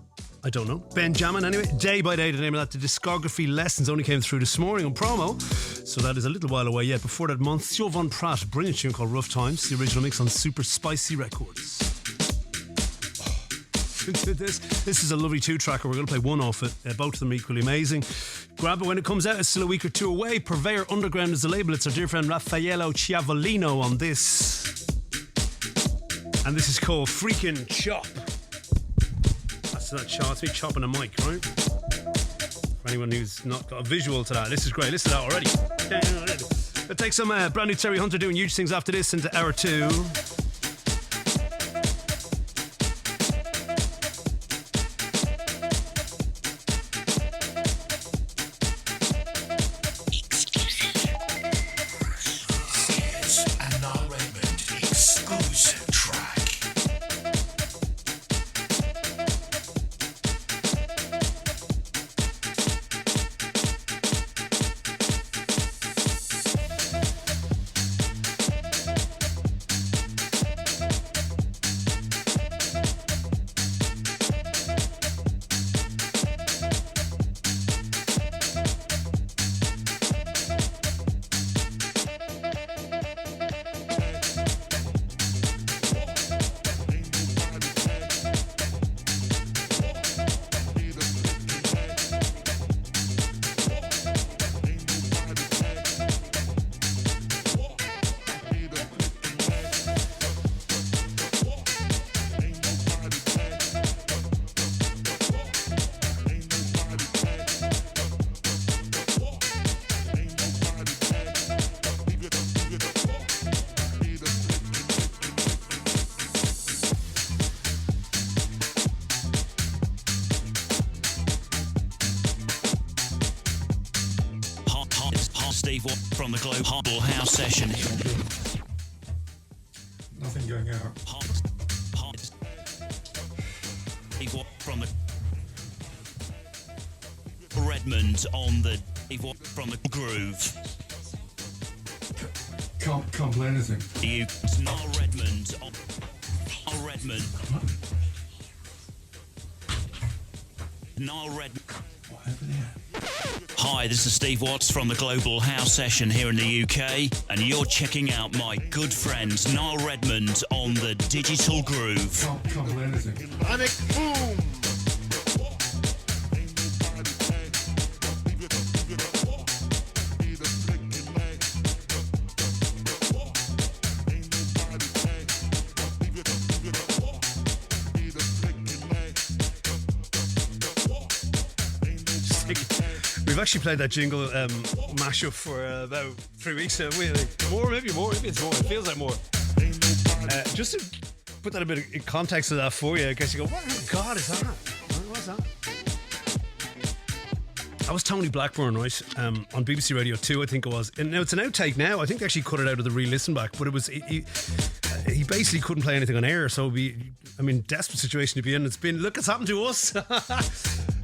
I don't know. Benjamin, anyway. Day by Day, the name of that. The discography lessons only came through this morning on promo. So that is a little while away yet. Before that month, Siobhan Pratt, a brilliant tune called Rough Times. The original mix on Super Spicy Records. This is a lovely two-tracker. We're going to play one off it. Both of them equally amazing. Grab it when it comes out. It's still a week or two away. Purveyor Underground is the label. It's our dear friend Raffaello Ciavolino on this. And this is called Freakin' Chop. That's that shot. It's me chopping a mic, right? For anyone who's not got a visual to that, this is great. Listen to that already. We'll take some brand new Terry Hunter doing huge things after this into hour 2. Steve Watt from the Global House Session. Nothing going out. Steve Watt from the Redmond on the Steve Watt from the Groove. Can't play anything. You Niall Redmond on Niall Redmond. Niall Redmond. Hi, this is Steve Watts from the Global House Session here in the UK, and you're checking out my good friend Niall Redmond on the Digital Groove. Can't play anything. Panic boom! We've actually played that jingle mashup for about 3 weeks. More, maybe it's more. It feels like more. Just to put that a bit in context of that for you, I guess you go, what God is that? What's that? That was Tony Blackburn, right? On BBC Radio 2, I think it was. And now it's an outtake now. I think they actually cut it out of the re-listen back, but it was he basically couldn't play anything on air, so desperate situation to be in. It's been, look, it's happened to us.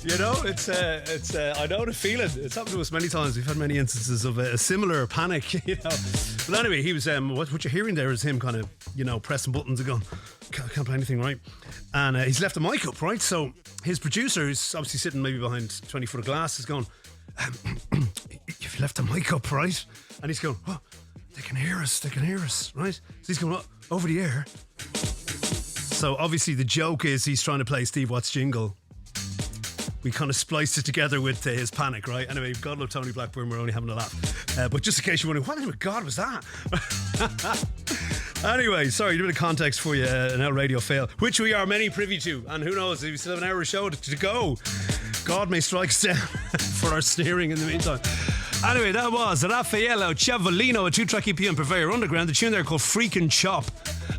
You know, it's I know the feeling. It's happened to us many times. We've had many instances of a similar panic, you know. But anyway, he was, what you're hearing there is him kind of, you know, pressing buttons and going, can't play anything, right? And he's left the mic up, right? So his producer, who's obviously sitting maybe behind 20 foot of glass, is going, you've left the mic up, right? And he's going, oh, they can hear us, right? So he's going, oh, over the air. So obviously the joke is he's trying to play Steve Watt's jingle. We kind of spliced it together with his panic, right? Anyway, God love Tony Blackburn, we're only having a laugh. But just in case you're wondering, what in the God was that? Anyway, sorry, a bit of context for you, an L Radio fail, which we are many privy to. And who knows, we still have an hour of show to go. God may strike us down for our sneering in the meantime. Anyway, that was Raffaello Ciavolino, a 2-track EP on Purveyor Underground. The tune there called Freakin' Chop.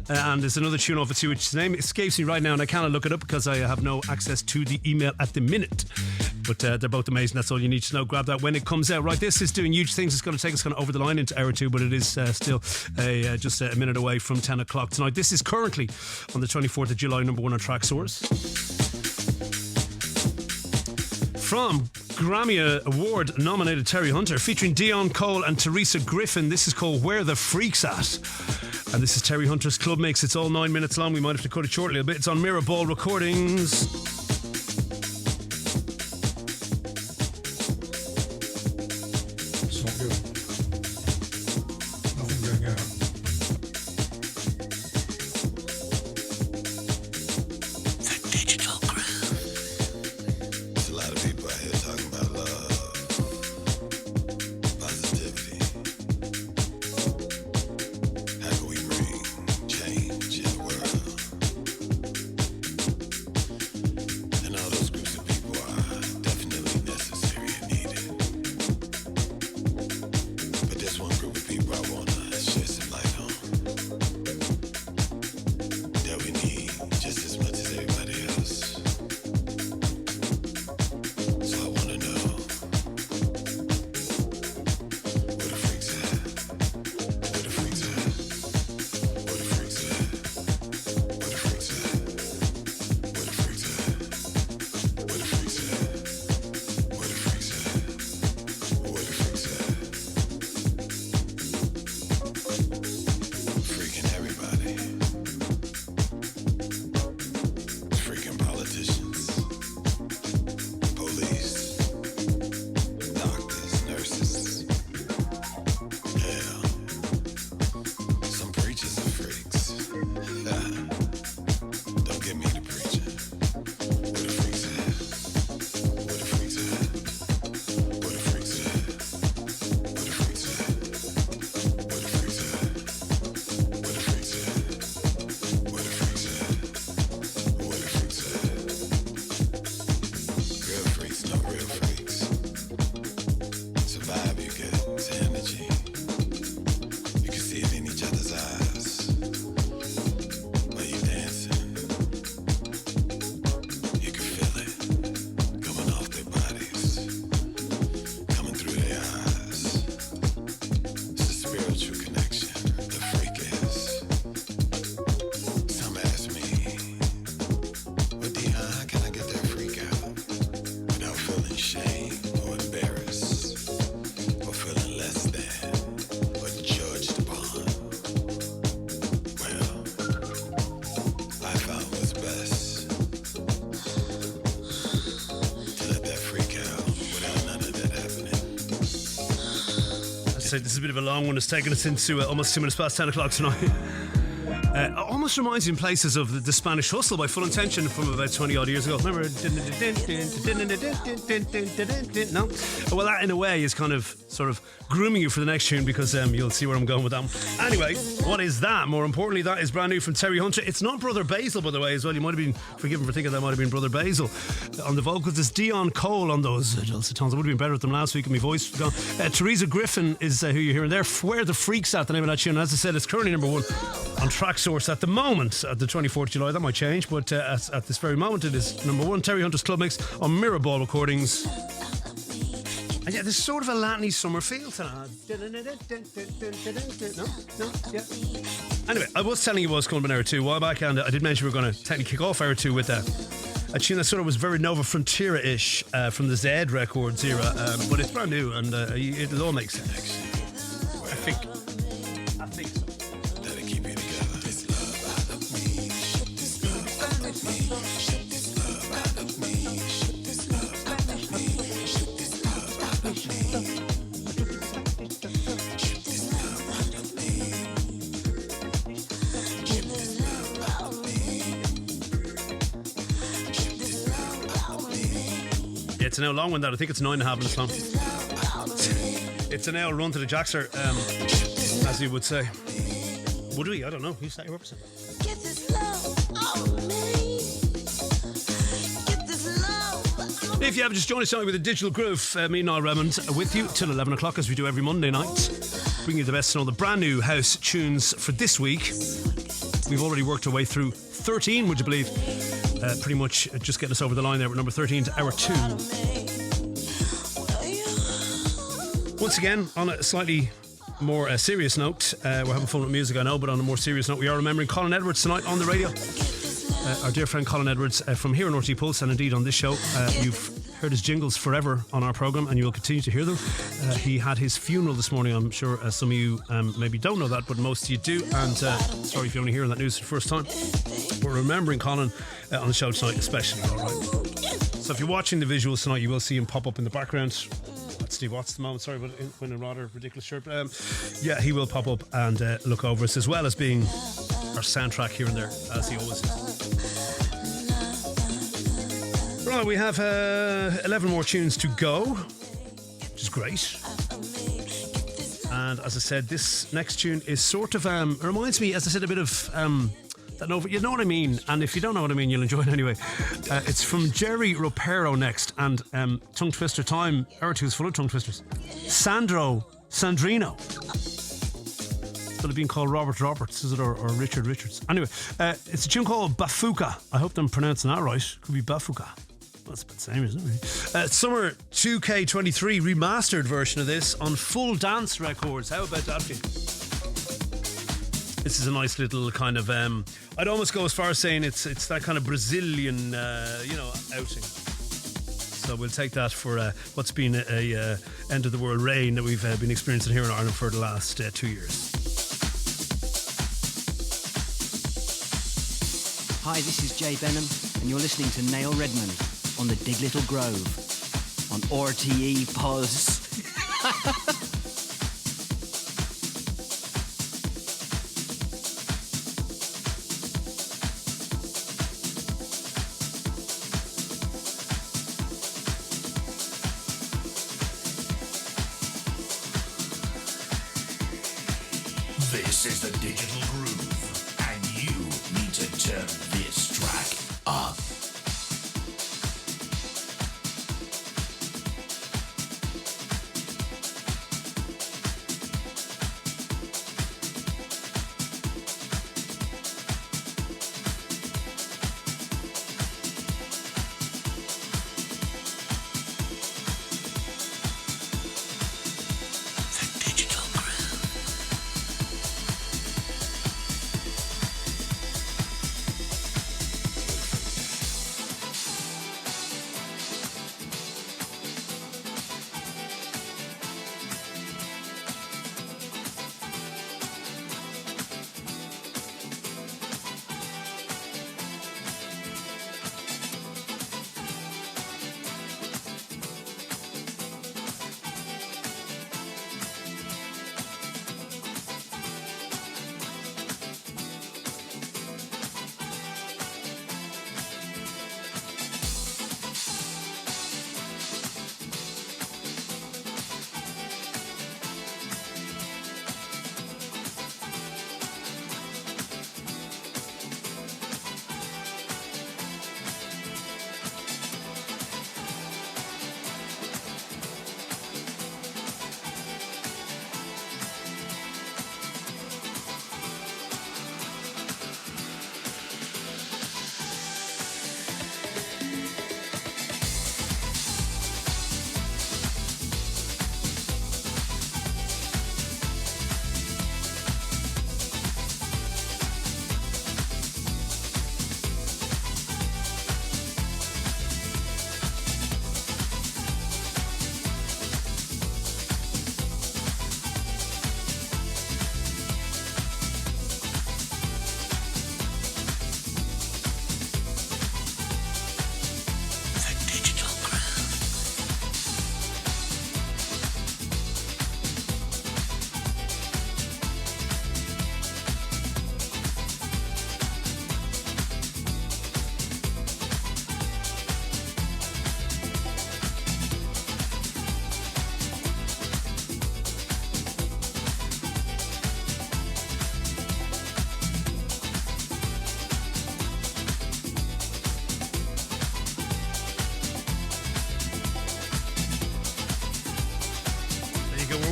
And there's another tune off it too, which his name escapes me right now, and I cannot look it up because I have no access to the email at the minute. But they're both amazing. That's all you need to know. Grab that when it comes out. Right, this is doing huge things. It's going to take us kind of over the line into hour 2, but it is still just a minute away from 10 o'clock tonight. This is currently on the 24th of July, number 1 on Tracksource. From Grammy Award nominated Terry Hunter, featuring Dion Cole and Teresa Griffin. This is called Where the Freaks At. And this is Terry Hunter's Club Mix. It's all 9 minutes long. We might have to cut it shortly a bit. It's on Mirror Ball Recordings. It's not good. Nothing going out. The Digital Groove. There's a lot of people out here talking about love, positivity. How can we bring change in the world? say this is a bit of a long one. It's taken us into almost 2 minutes past 10 o'clock tonight. Almost reminds you in places of the Spanish Hustle by Full Intention from about 20 odd years ago. Remember? No? Well, that in a way is kind of sort of grooming you for the next tune, because you'll see where I'm going with that one. Anyway, what is that? More importantly, that is brand new from Terry Hunter. It's not Brother Basil, by the way, as well. You might have been forgiven for thinking that might have been Brother Basil. On the vocals, it's Dion Cole on those dulcet tones. I would have been better with them last week and my voice was gone. Teresa Griffin is who you're hearing there. Where the Freaks At, the name of that tune. As I said, it's currently number 1 on Track Source at the moment, at the 24th of July. That might change, but at this very moment it is number 1. Terry Hunter's Club Mix on Mirrorball Recordings. And yeah, there's sort of a Latin-y summer feel to that. No? Yeah. Anyway, I was telling you what was coming in Hour 2 a while back, and I did mention we were going to technically kick off Hour 2 with a tune that sort of was very Nova Frontiera-ish from the Z Records era, but it's brand new, and it'll all make sense. I think so. It's an hour long one, that I think it's 9.5 minutes long. It's an hour run to the Jackser, as you would say. Would we? I don't know. Who's that you represent? If you have just joined us with a Digital Groove, me, Niall Redmond, with you till 11 o'clock, as we do every Monday night, bringing you the best and all the brand new house tunes for this week. We've already worked our way through 13, would you believe? Pretty much just getting us over the line there with number 13 to Hour 2. Once again, on a slightly more serious note, we're having fun with music, I know, but on a more serious note, we are remembering Colin Edwards tonight on the radio. Our dear friend Colin Edwards from here on RTE Pulse, and indeed on this show. You've heard his jingles forever on our programme, and you will continue to hear them. He had his funeral this morning. I'm sure some of you maybe don't know that, but most of you do. And sorry if you're only hearing that news for the first time. We're remembering Colin on the show tonight especially, all right? So if you're watching the visuals tonight, you will see him pop up in the background. That's Steve Watts at the moment, sorry, but in a rather ridiculous shirt. Yeah, he will pop up and look over us, as well as being our soundtrack here and there, as he always is. Right, we have 11 more tunes to go, which is great. And as I said, this next tune is sort of reminds me, as I said, a bit of that Nova. You know what I mean? And if you don't know what I mean, you'll enjoy it anyway. It's from Jerry Ropero next, and tongue twister time. Hour 2 is full of tongue twisters. Sandrino. Could have been called Robert Roberts, is it, or Richard Richards? Anyway, it's a tune called Bafuka. I hope I'm pronouncing that right. Could be Bafuka. That's about the same, isn't it? Summer 2K23 remastered version of this on Full Dance Records. How about that for you? This is a nice little kind of I'd almost go as far as saying it's that kind of Brazilian outing. So we'll take that for what's been a end of the world rain that we've been experiencing here in Ireland for the last 2 years. Hi, this is Jay Benham, and you're listening to Niall Redmond on the Dig Little Grove on RTE Pulse. This is the Digital Groove, and you need to turn this track up.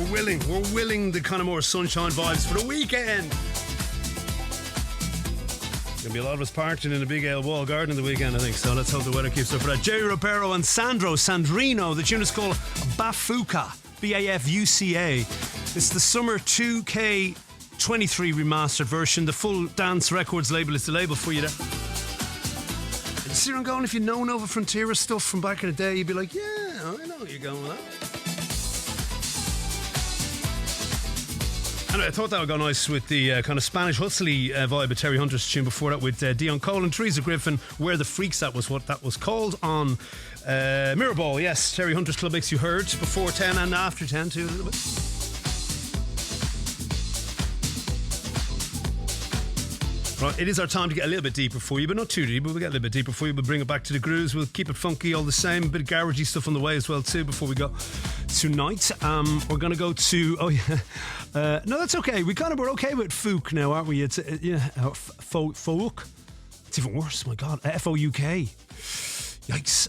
We're willing the kind of more sunshine vibes for the weekend. Gonna be a lot of us parking in a big ale wall garden in the weekend, I think. So let's hope the weather keeps up for that. Jerry Ribeiro and Sandrino. The tune is called Bafuka. B-A-F-U-C-A. It's the Summer 2K23 remastered version. The full Dance Records label is the label for you there. And see where I'm going? If you know Nova Frontiera stuff from back in the day, you'd be like, yeah, I know where you're going with that. Anyway, I thought that would go nice with the kind of Spanish hustly vibe of Terry Hunter's tune before that with Dion Cole and Teresa Griffin. Where the Freaks, that was what that was called on Mirrorball. Yes, Terry Hunter's Club Mix you heard before 10 and after 10 too a little bit. Right, it is our time to get a little bit deeper for you, but not too deep, but we'll get a little bit deeper for you. We'll bring it back to the grooves. We'll keep it funky all the same. A bit of garagey stuff on the way as well too before we go tonight. We're going to go to... Oh, yeah. No, that's okay. We're okay with Fouk now, aren't we? It's Fouk. It's even worse. My God, F-O-U-K. Yikes.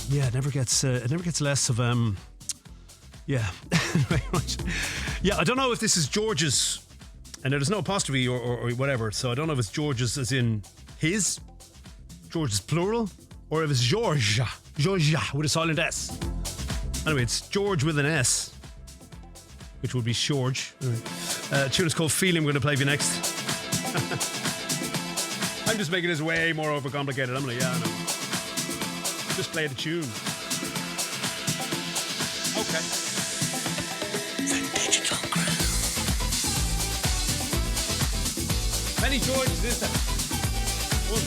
Yeah, it never gets less of yeah. Yeah, I don't know if this is George's, and there's no apostrophe or whatever. So I don't know if it's George's as in his, George's plural, or if it's Georgia with a silent S. Anyway, it's George with an S, which would be George. Tune is called Feeling. We're going to play for you next. I'm just making this way more overcomplicated. I'm like, yeah, I know. Just play the tune. Okay. The Digital Groove. Many Georges is that? One.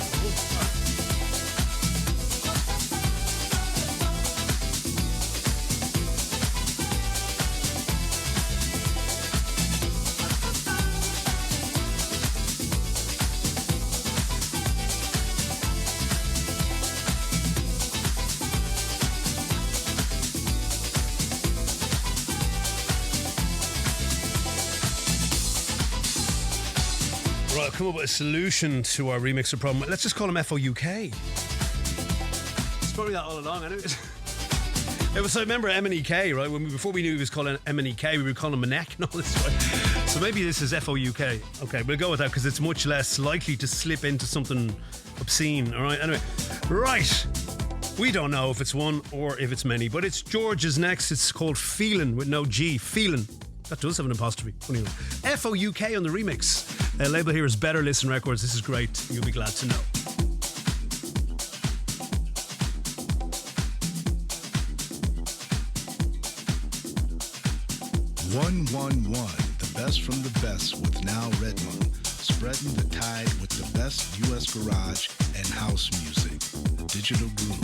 Come up with a solution to our remixer problem. Let's just call him F-O-U-K. It's probably that all along, anyways. It was, I remember M&E-K, right? Before we knew he was calling M&E-K, we were calling him Manek and all this, right? So maybe this is F-O-U-K. Okay, we'll go with that because it's much less likely to slip into something obscene, all right? Anyway, right. We don't know if it's one or if it's many, but it's George's next. It's called Feelin' with no G. Feelin'. That does have an apostrophe. Funny enough. F-O-U-K on the remix. Label here is Better Listen Records. This is great. You'll be glad to know. One, the best from the best with Niall Redmond, spreading the tide with the best U.S. garage and house music. Digital Groove.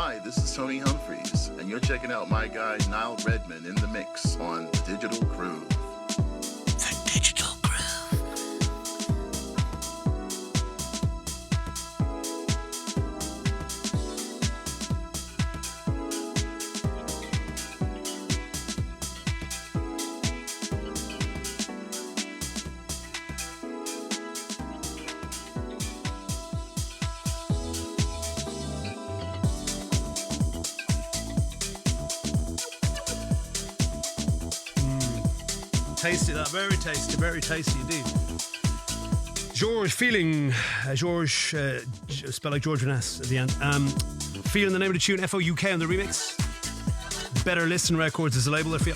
Hi, this is Tony Humphreys, and you're checking out my guy Niall Redmond in the mix on The Digital Groove. The Digital Groove. Tasty, that very tasty indeed. George feeling, George, spell like George Venessa at the end. Feeling the name of the tune, FOUK on the remix. Better Listen Records is the label, I feel.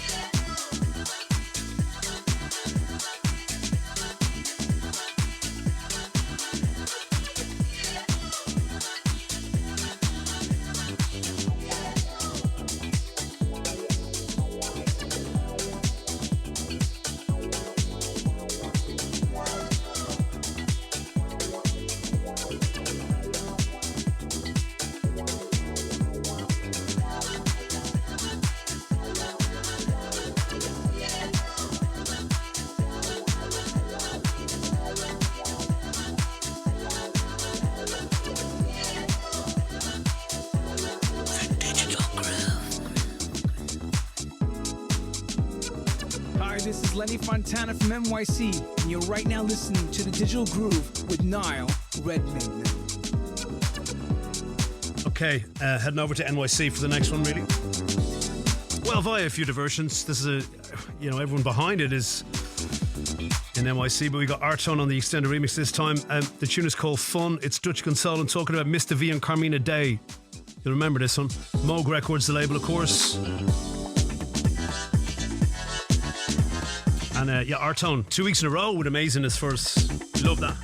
Fontana from NYC, and you're right now listening to The Digital Groove with Niall Redmond. Okay, heading over to NYC for the next one, really. Well, via a few diversions. This is everyone behind it is in NYC, but we got Artone on the extended remix this time. The tune is called Fun. It's Dutch Console and talking about Mr. V and Carmina Day. You'll remember this one. Moog Records, the label, of course. And Artone, 2 weeks in a row with amazingness for us. Love that.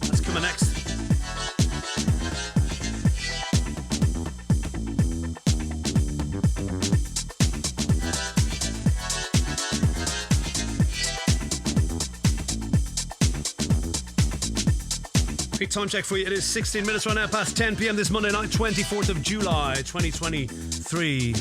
That's coming next. Quick time check for you. It is 16 minutes right now past 10 p.m. this Monday night, 24th of July, 2023.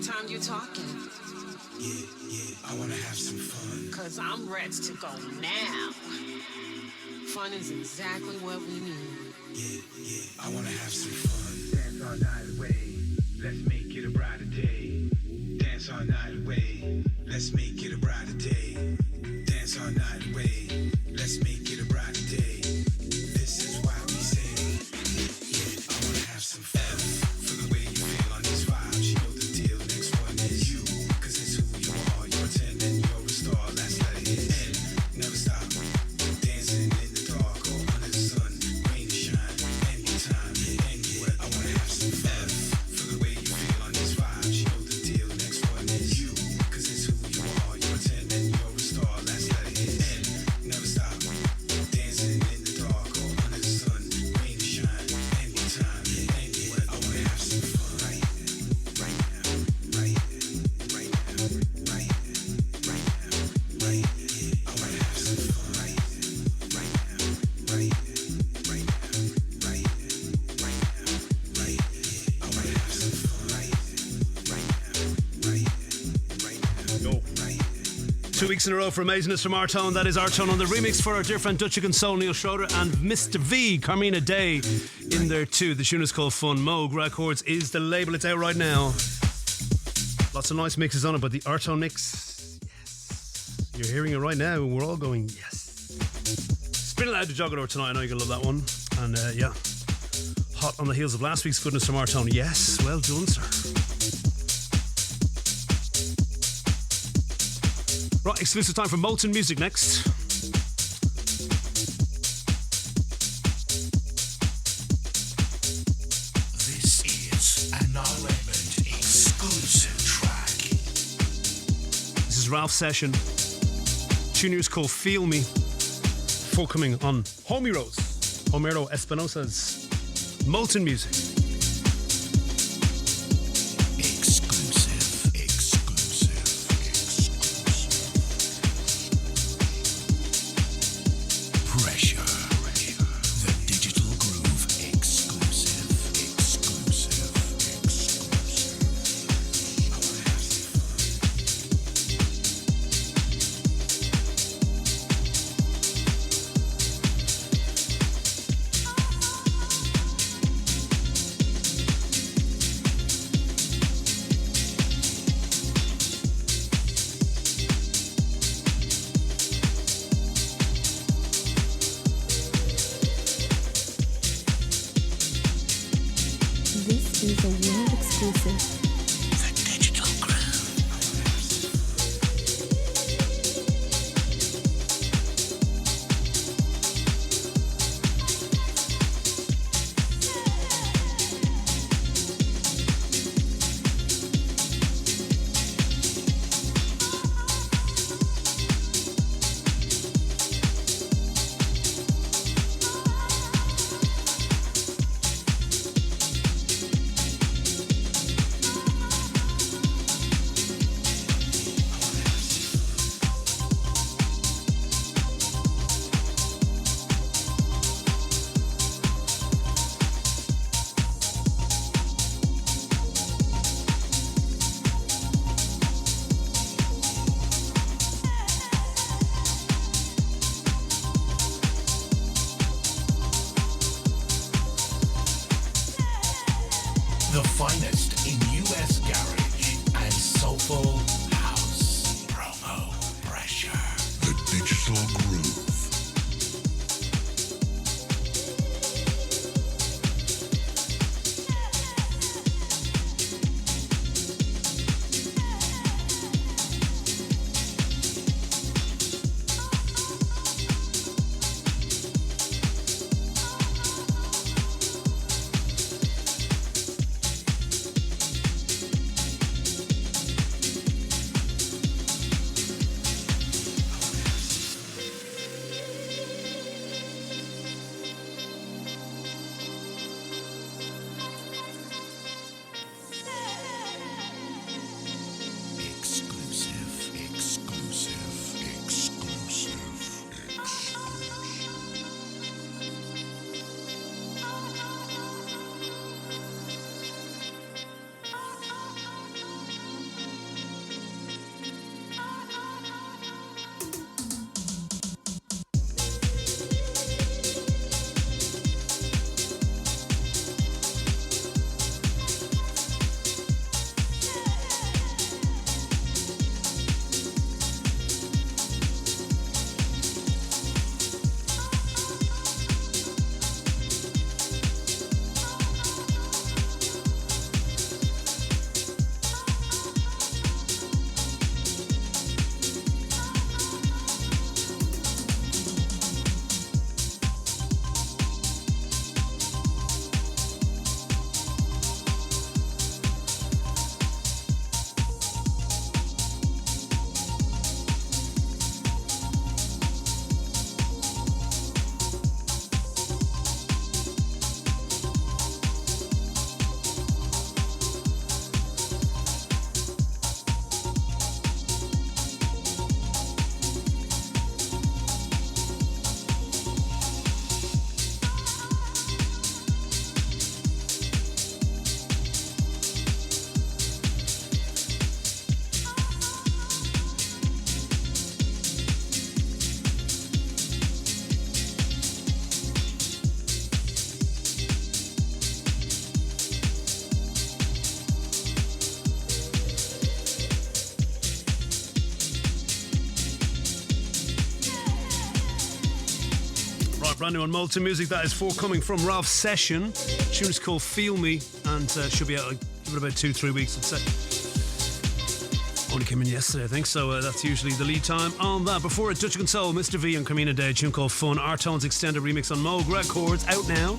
time you talking? Yeah, I wanna have some fun. Cause I'm ready to go now. Fun is exactly what we need. Yeah, I wanna have some fun. Dance all night away, let's make it a brighter day. Dance all night away, let's make it a brighter day. Dance all night away, let's make it a brighter day. This is why we say, yeah, I wanna have some fun. For the way you feel on these vibes, you know the deal. Next one is you, cause it's who you are. You're 10 and you're a star. Last letter is N. Never stop. Dancing in the dark or under the sun. Rain or shine, anytime, anywhere. I wanna have some fun. For the way you feel on these vibes, you know the deal. Next one is you, cause it's who you are. You're 10 and you're a star. Last letter is N. Never stop. Dancing in the dark or under the sun. Rain or shine, anytime, anywhere. I wanna have some fun. Right now, right now, right now, right now, right now, right now, right now. I wanna have some fun. Right now, right now, right now, right now, right now, right now, right now. I wanna have some fun. Right now, right now, right now, right now. 2 weeks in a row for amazingness from Artone. That is Artone on the remix for our dear friend Dutch Soul, Neil Schroeder, and Mr. V, Carmina Day, in there too. The tune is called Fun. Moog Records is the label. It's out right now. Lots of nice mixes on it, but the Artone mix, yes. You're hearing it right now. We're all going, yes. Spinning out the Juggler tonight. I know you're going to love that one. And yeah, hot on the heels of last week's goodness from Artone. Yes, well done, sir. Right, exclusive time for Molten Music next. This is a Niall Redmond exclusive track. This is Ralph's session. Tune is called Feel Me. Forthcoming on Homero Espinosa's Molten Music. This is a world exclusive. The finest in US garage and soulful house. Promo pressure. The Digital Groove. brand new on Multi Music. That is forthcoming from Ralph's Session. The tune is called Feel Me, and should be out give it about 2-3 weeks, I'd say. Only came in yesterday, I think, so that's usually the lead time on that. Before it, Dutch and Soul, Mr. V and Carmina Day, a tune called Fun. R-Tone's extended remix on Moog Records, out now.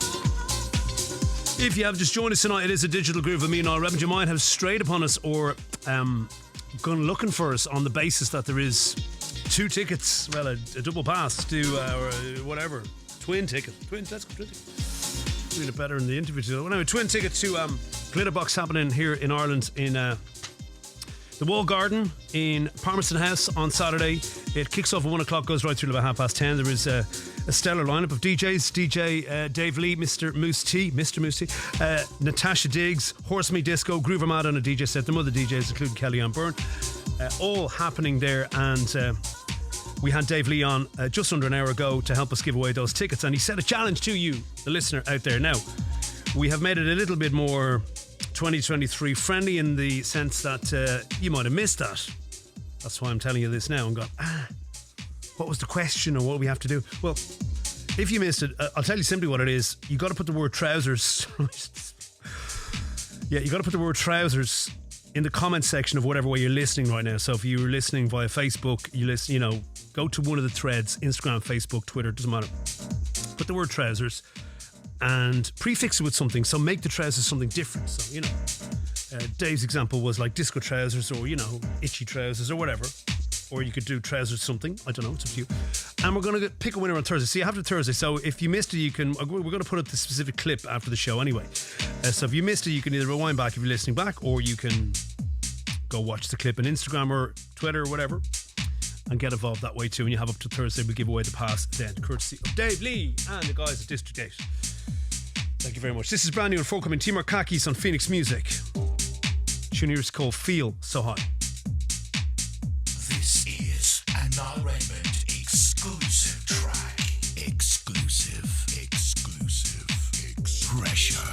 If you have just joined us tonight, it is a digital groove of me and Niall Redmond. You might have strayed upon us or gone looking for us on the basis that there is 2 tickets, well, a double pass to, or whatever, twin ticket. Let's go twin ticket. Doing it better in the interview today. Well, anyway, twin ticket to Glitterbox happening here in Ireland in the Wall Garden in Palmerston House on Saturday. It kicks off at 1 o'clock, goes right through to about 10:30. There is a stellar lineup of DJs. DJ Dave Lee, Mr. Moose T, Natasha Diggs, Horse Me Disco, Groover Mad on a DJ set, the other DJs, including Kelly Ann Byrne. All happening there, and we had Dave Lee on just under an hour ago to help us give away those tickets, and he set a challenge to you, the listener out there. Now, we have made it a little bit more 2023 friendly in the sense that you might have missed that. That's why I'm telling you this now and going, what was the question or what do we have to do? Well, if you missed it, I'll tell you simply what it is. You got to put the word trousers. Yeah, you got to put the word trousers in the comment section of whatever way you're listening right now. So if you're listening via Facebook, go to one of the threads, Instagram, Facebook, Twitter, doesn't matter. Put the word trousers and prefix it with something. So make the trousers something different. So, Dave's example was like disco trousers or, itchy trousers or whatever. Or you could do trousers something. I don't know. It's up to you. And we're going to pick a winner on Thursday. See, I have to Thursday. So if you missed it, we're going to put up the specific clip after the show anyway. So if you missed it, you can either rewind back if you're listening back, or you can go watch the clip on Instagram or Twitter or whatever and get involved that way too. And you have up to Thursday. We'll give away the pass then, courtesy of Dave Lee and the guys at District 8. Thank you very much. This is brand new and forthcoming. Timur Kakis on Phoenix Music. Tune here is called Feel So High. This is a Niall Redmond exclusive track. Exclusive. Pressure.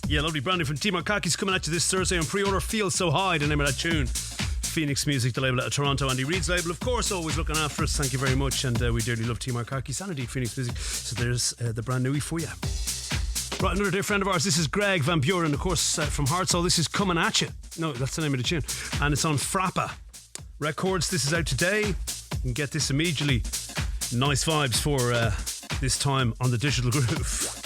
Yeah, lovely. Brand new from T Markaki's coming at you this Thursday on pre-order. Feel So High, the name of that tune. Phoenix Music, the label out of Toronto. Andy Reid's label, of course, always looking after us. Thank you very much. And we dearly love T Markaki's and indeed Phoenix Music. So there's the brand newie for you. Right, another dear friend of ours. This is Greg Van Buren, of course, from Heartsoul. This is Coming At You. No, that's the name of the tune. And it's on Frappa Records. This is out today. You can get this immediately. Nice vibes for this time on the Digital Groove.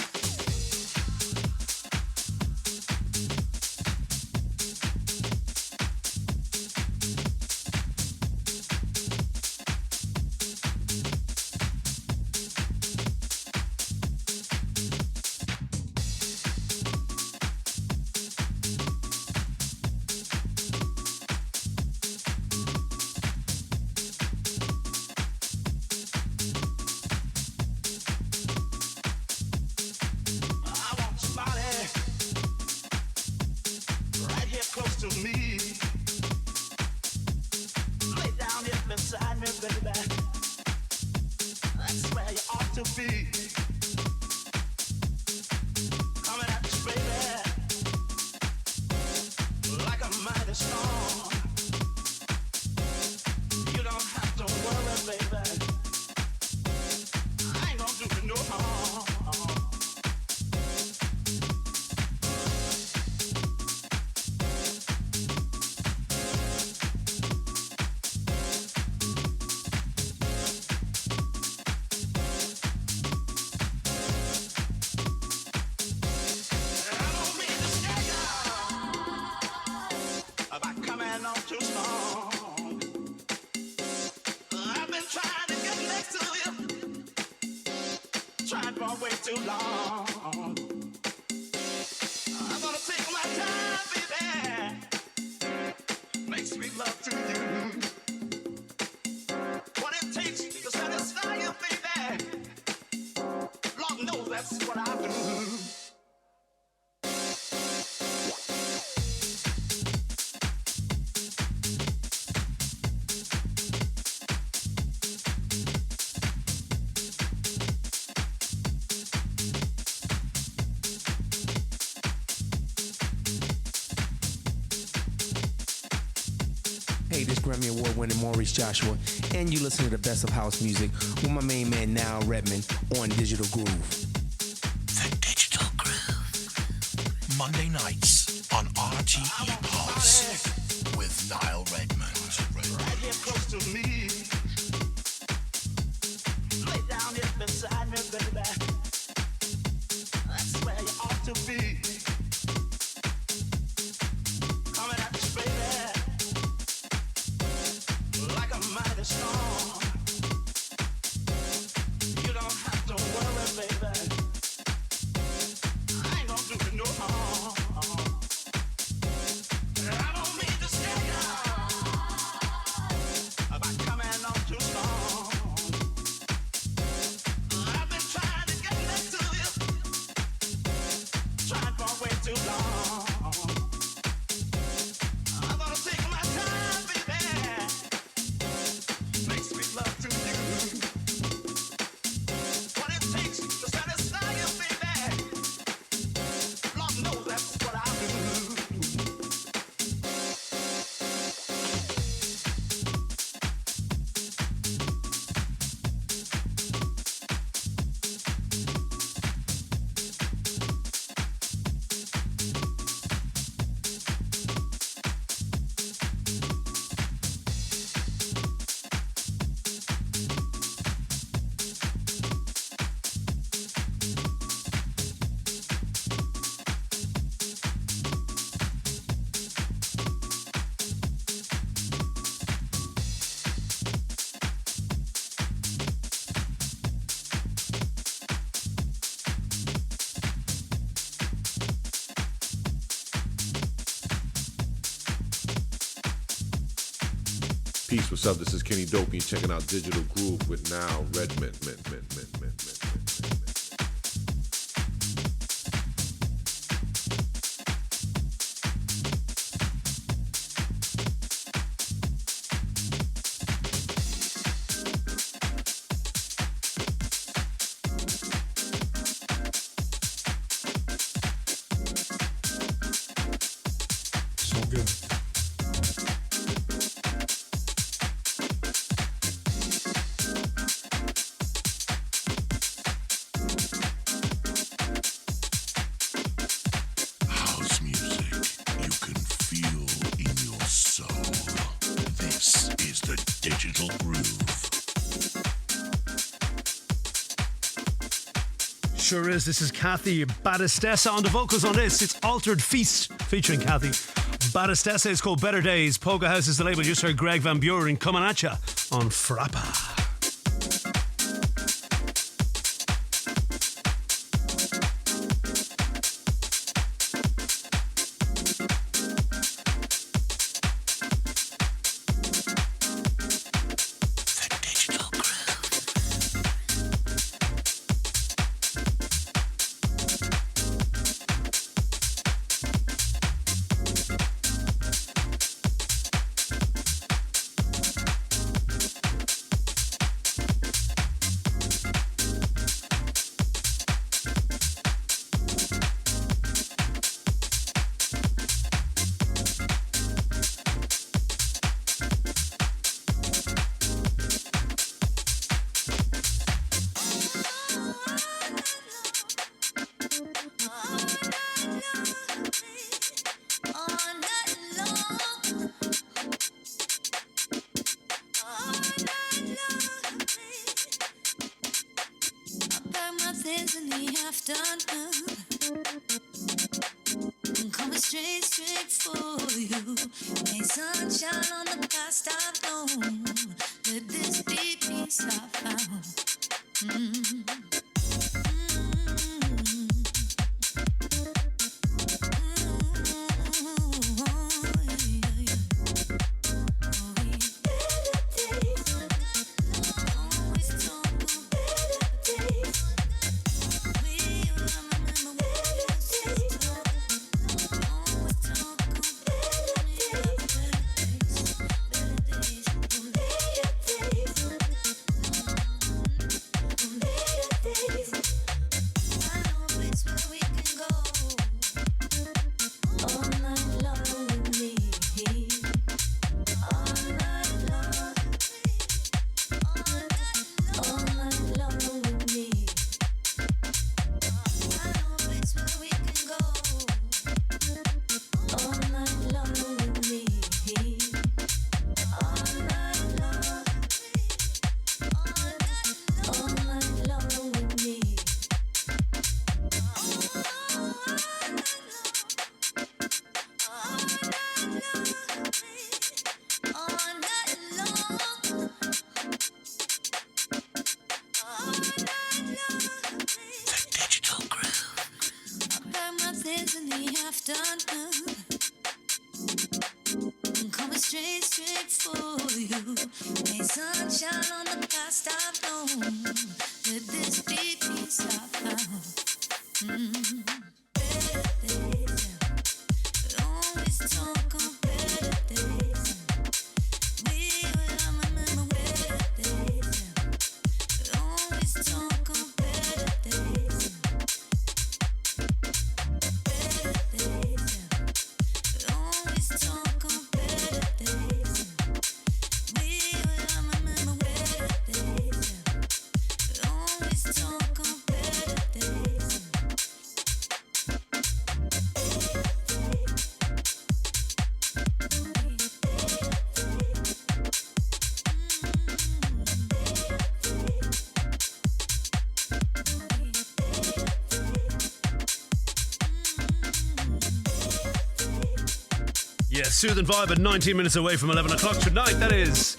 Hey, this Grammy Award-winning Maurice Joshua, and you listen to the best of house music with my main man Niall Redmond on Digital Groove. The Digital Groove. Monday nights on RTE Pulse with Niall Redmond. Right here close to me. Lay down here beside me, baby. That's where you ought to be. Coming at you, baby. Like a mighty storm. You don't have to worry, baby. I ain't gonna do you no harm. I don't mean to scare you about coming on too strong. I've been trying to get next to you, trying for way too long. I'm gonna take my time, baby. Make sweet love to you. What it takes to satisfy you, baby. Lord knows that's what I do. Peace, what's up? This is Kenny Dope. You're checking out Digital Groove with Niall Redmond. good. House music you can feel in your soul. This is the Digital Groove. Sure is. This is Kathy Battistessa on the vocals on this. It's Altered Feast featuring Kathy Battistessa. It's called Better Days. Poga House is the label. You just heard Greg Van Buren coming at ya on Frappa. Yeah, soothing vibe at 19 minutes away from 11 o'clock tonight. That is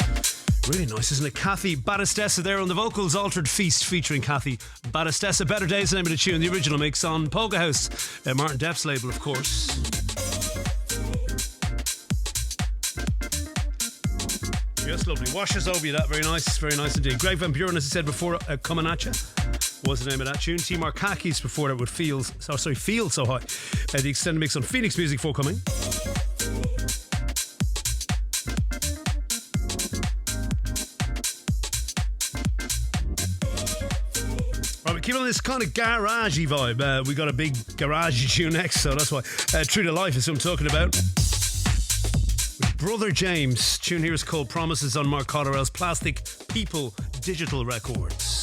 really nice, isn't it? Kathy Battistessa there on the vocals. Altered Feast featuring Kathy Battistessa. Better Days, the name of the tune. The original mix on Poga House, Martin Depp's label, of course. Just lovely. Washes over you, that. Very nice indeed. Greg Van Buren, as I said before, coming at you, was the name of that tune. T Markakis before that with Feel So High. The extended mix on Phoenix Music forthcoming. Keep on this kind of garagey vibe. We got a big garagey tune next, so that's why True to Life is what I'm talking about. Brother James. Tune here is called Promises on Mark Cotterell's Plastic People Digital Records.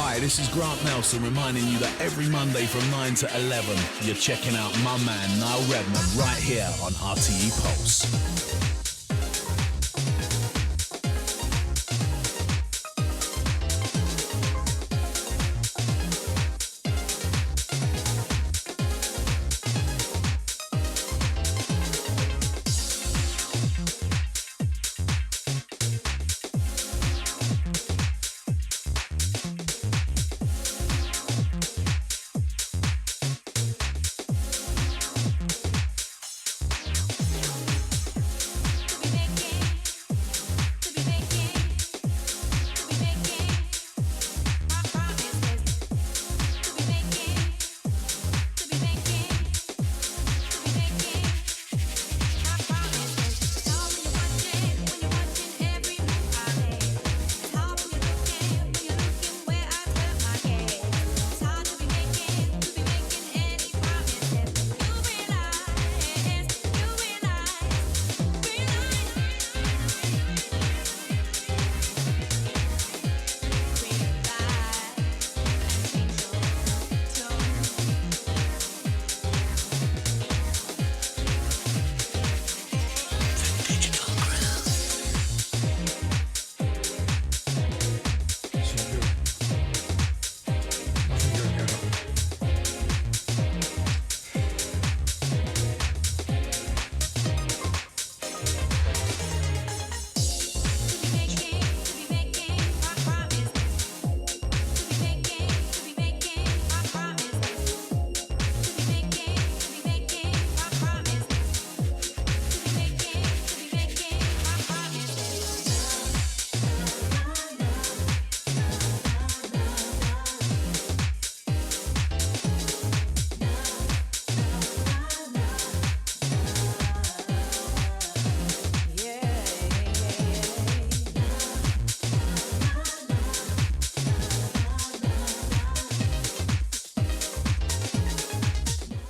Hi, this is Grant Nelson reminding you that every Monday from 9 to 11, you're checking out my man Niall Redmond right here on RTE Pulse.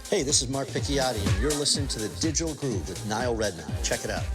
Hey, this is Mark Picchiotti, and you're listening to The Digital Groove with Niall Redmond. Check it out.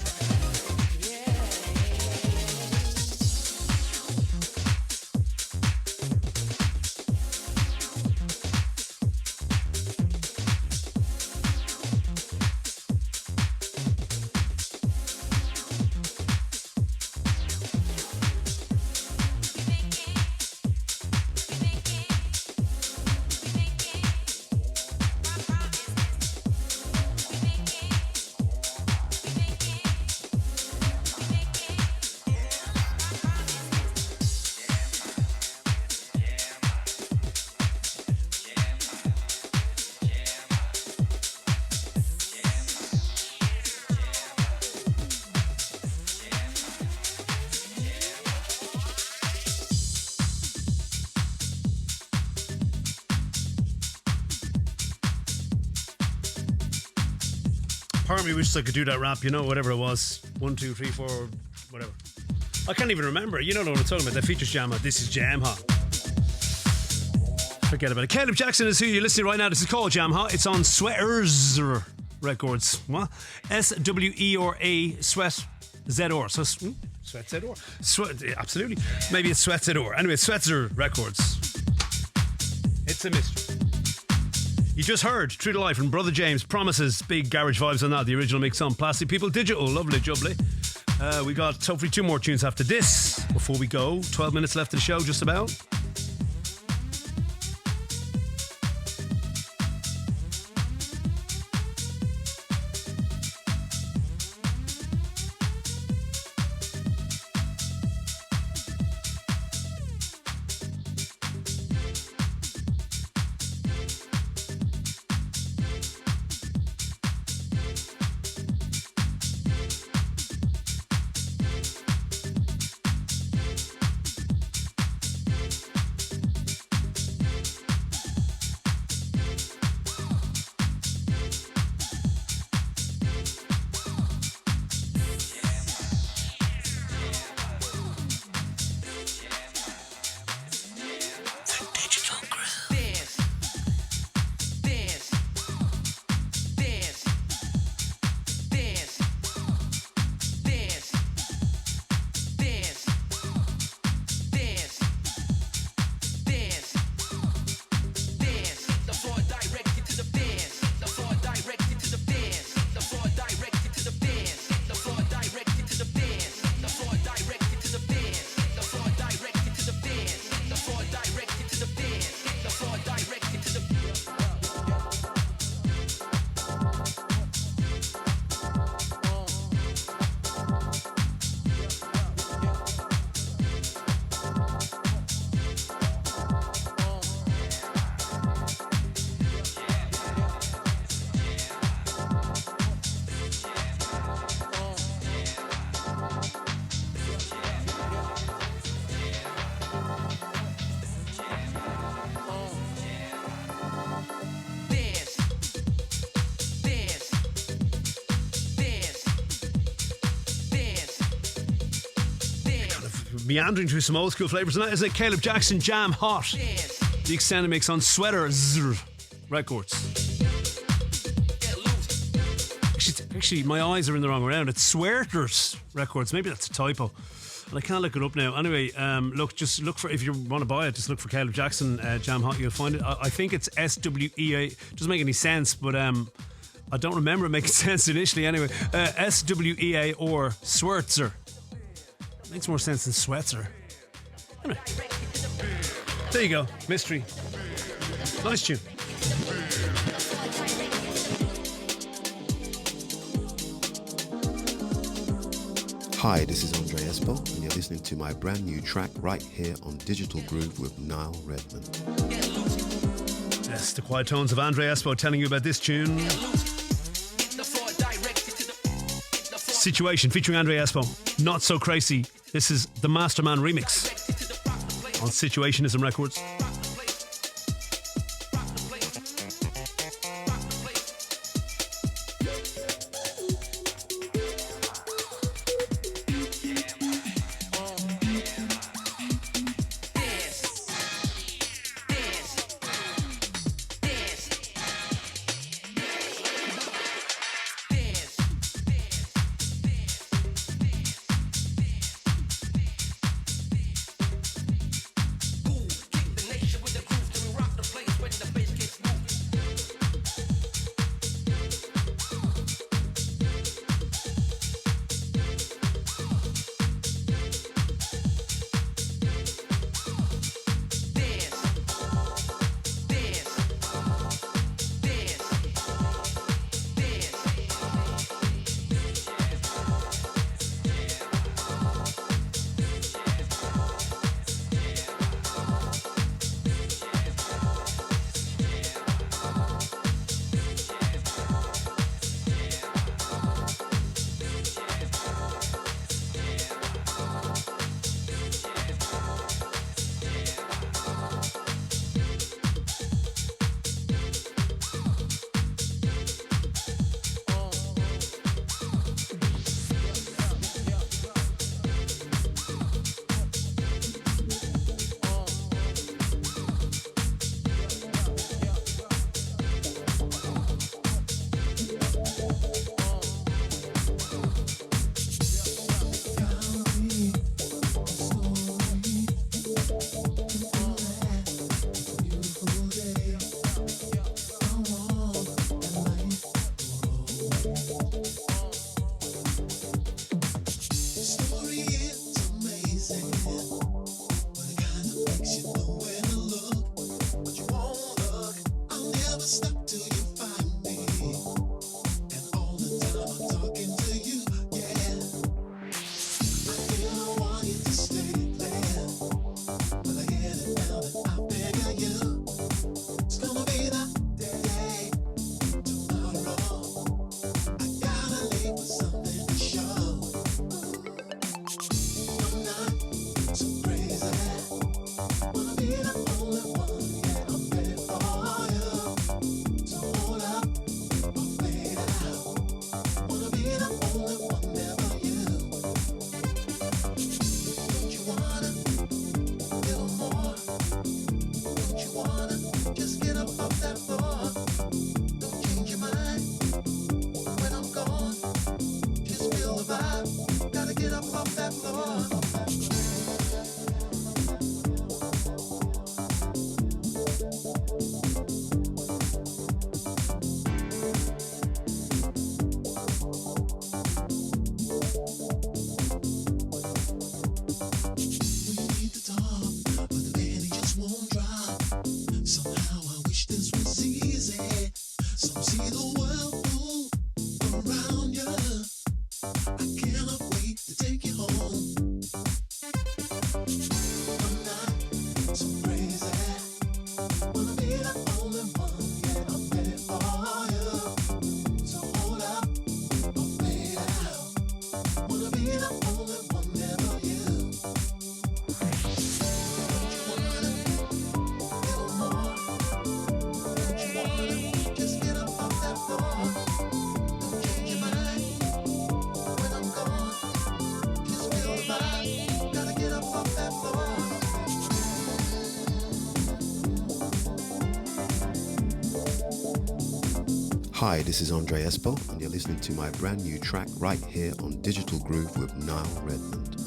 Part of me wishes I could do that rap, you know, whatever it was. 1, 2, 3, 4, whatever. I can't even remember. You don't know what I'm talking about. That features Jam Hot. This is Jam Hot. Forget about it. Caleb Jackson is who you're listening right now. This is called Jam Hot. It's on Sweaters Records. What? SWERA Sweat ZR. So Sweat ZR. Sweat, absolutely. Maybe it's Sweat ZR. Anyway, Sweatzer Records. It's a mystery. You just heard True to Life from Brother James. Promises, big garage vibes on that. The original mix on Plastic People Digital. Lovely jubbly. We got hopefully 2 more tunes after this. Before we go, 12 minutes left of the show, just about. Meandering through some old school flavours, and that is it. Caleb Jackson, Jam Hot, the extended mix on Sweaters Records. Actually, my eyes are in the wrong round. It's Sweaters Records. Maybe that's a typo, and I can't look it up now. Anyway, just look for, if you want to buy it, just look for Caleb Jackson Jam Hot. You'll find it. I think it's SWEA. Doesn't make any sense, but I don't remember it making sense initially. Anyway, SWEA or Swertzer. Makes more sense than Sweatzer. Anyway, there you go. Mystery. Nice tune. Hi, this is Andre Espo, and you're listening to my brand new track right here on Digital Groove with Niall Redmond. Yes, the quiet tones of Andre Espo telling you about this tune. Situation featuring Andre Espo. Not So Crazy. This is the Masterman remix on Situationism Records. Hi, this is Andre Espo, and you're listening to my brand new track right here on Digital Groove with Niall Redmond.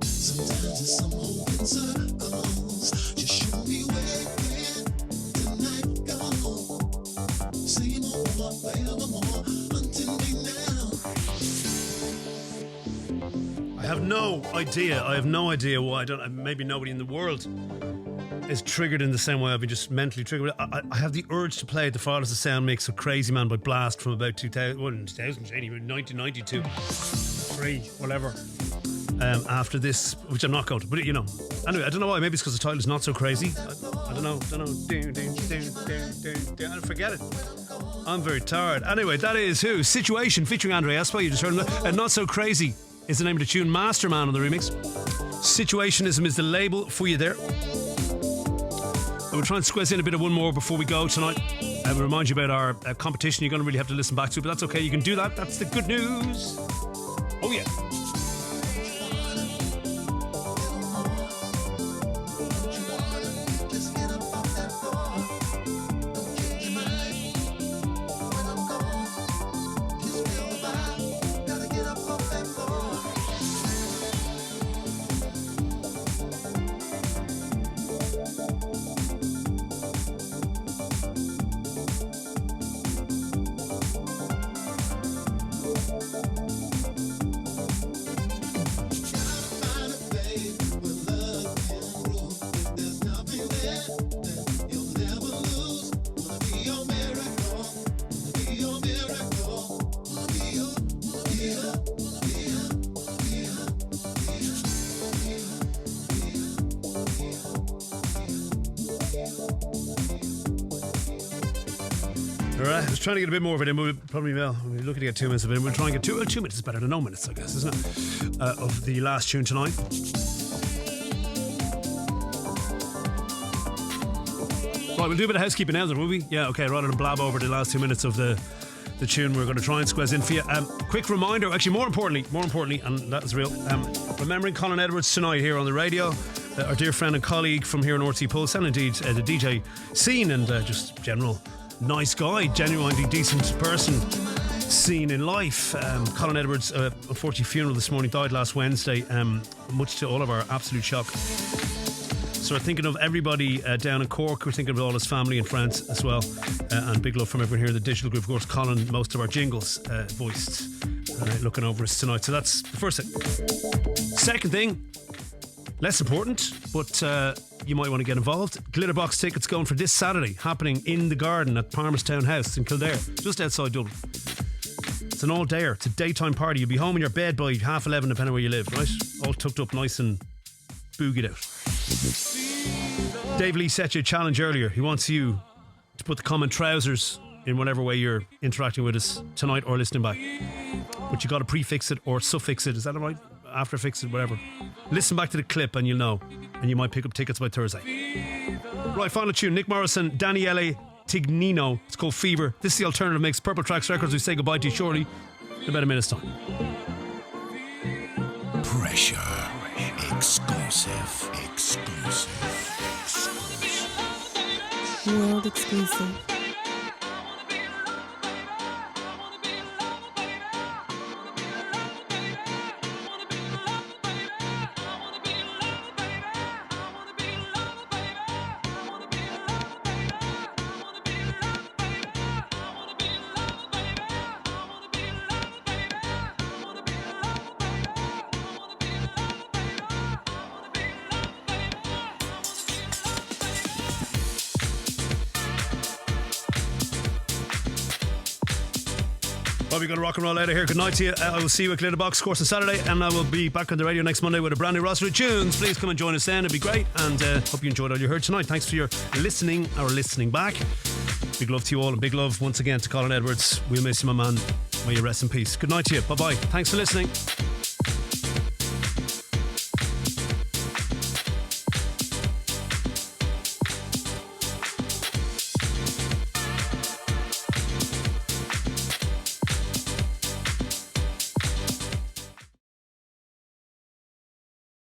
Sometimes it's some open circles. Just show me where the night goes. Say more, forevermore, until midnight. I have no idea why. Maybe nobody in the world is triggered in the same way I've been just mentally triggered. I have the urge to play the Fathers of Sound mix of Crazy Man by Blast from about 1992. 3, whatever. After this, which I'm not going to, but you know, anyway, I don't know why. Maybe it's because the title is Not So Crazy. I don't know. I forget it. I'm very tired. Anyway, that is who? Situation featuring Andre Espo. You just heard him. Not So Crazy is the name of the tune. Masterman on the remix. Situationism is the label for you there. And we'll try and squeeze in a bit of one more before we go tonight. And we'll remind you about our competition. You're going to really have to listen back to it, but that's okay. You can do that. That's the good news. Oh yeah. Alright, I was trying to get a bit more of it in, but we're looking to get 2 minutes of it in. We'll try and get 2 minutes is better than no minutes, I guess, isn't it? Of the last tune tonight. Right, we'll do a bit of housekeeping now, will we? Yeah, okay, rather than blab over the last 2 minutes of the tune, we're going to try and squeeze in for you. Quick reminder, actually more importantly, and that is real, remembering Colin Edwards tonight here on the radio, our dear friend and colleague from here on RTE Pulse, and indeed the DJ scene and just general nice guy, genuinely decent person seen in life. Colin Edwards, unfortunately funeral this morning, died last Wednesday, much to all of our absolute shock. So we're thinking of everybody down in Cork. We're thinking of all his family and friends as well, and big love from everyone here in the digital group. Of course, Colin, most of our jingles voiced, looking over us tonight. So that's the first thing. Second thing, less important, but you might want to get involved. Glitterbox tickets going for this Saturday, happening in the garden at Palmerstown House in Kildare, just outside Dublin. It's an all-dayer. It's a daytime party. You'll be home in your bed by 11:30, depending where you live, right? All tucked up nice and boogied out. Dave Lee set you a challenge earlier. He wants you to put the comment trousers in whatever way you're interacting with us tonight or listening back. But you got to prefix it or suffix it. Is that right? Afterfix it, whatever. Listen back to the clip and you'll know. And you might pick up tickets by Thursday. Right, final tune. Nick Morrison, Daniele Tignino. It's called Fever. This is the alternative mix. Purple Tracks Records. We say goodbye to you shortly in about a minute's time. Pressure. Exclusive. World exclusive. Well, we're going to rock and roll out of here. Good night to you. I will see you at Glitterbox, of course, on Saturday, and I will be back on the radio next Monday with a brand new roster of tunes. Please come and join us then. It'd be great, and hope you enjoyed all you heard tonight. Thanks for your listening or listening back. Big love to you all, and big love once again to Colin Edwards. We'll miss you, my man. May you rest in peace. Good night to you. Bye-bye. Thanks for listening.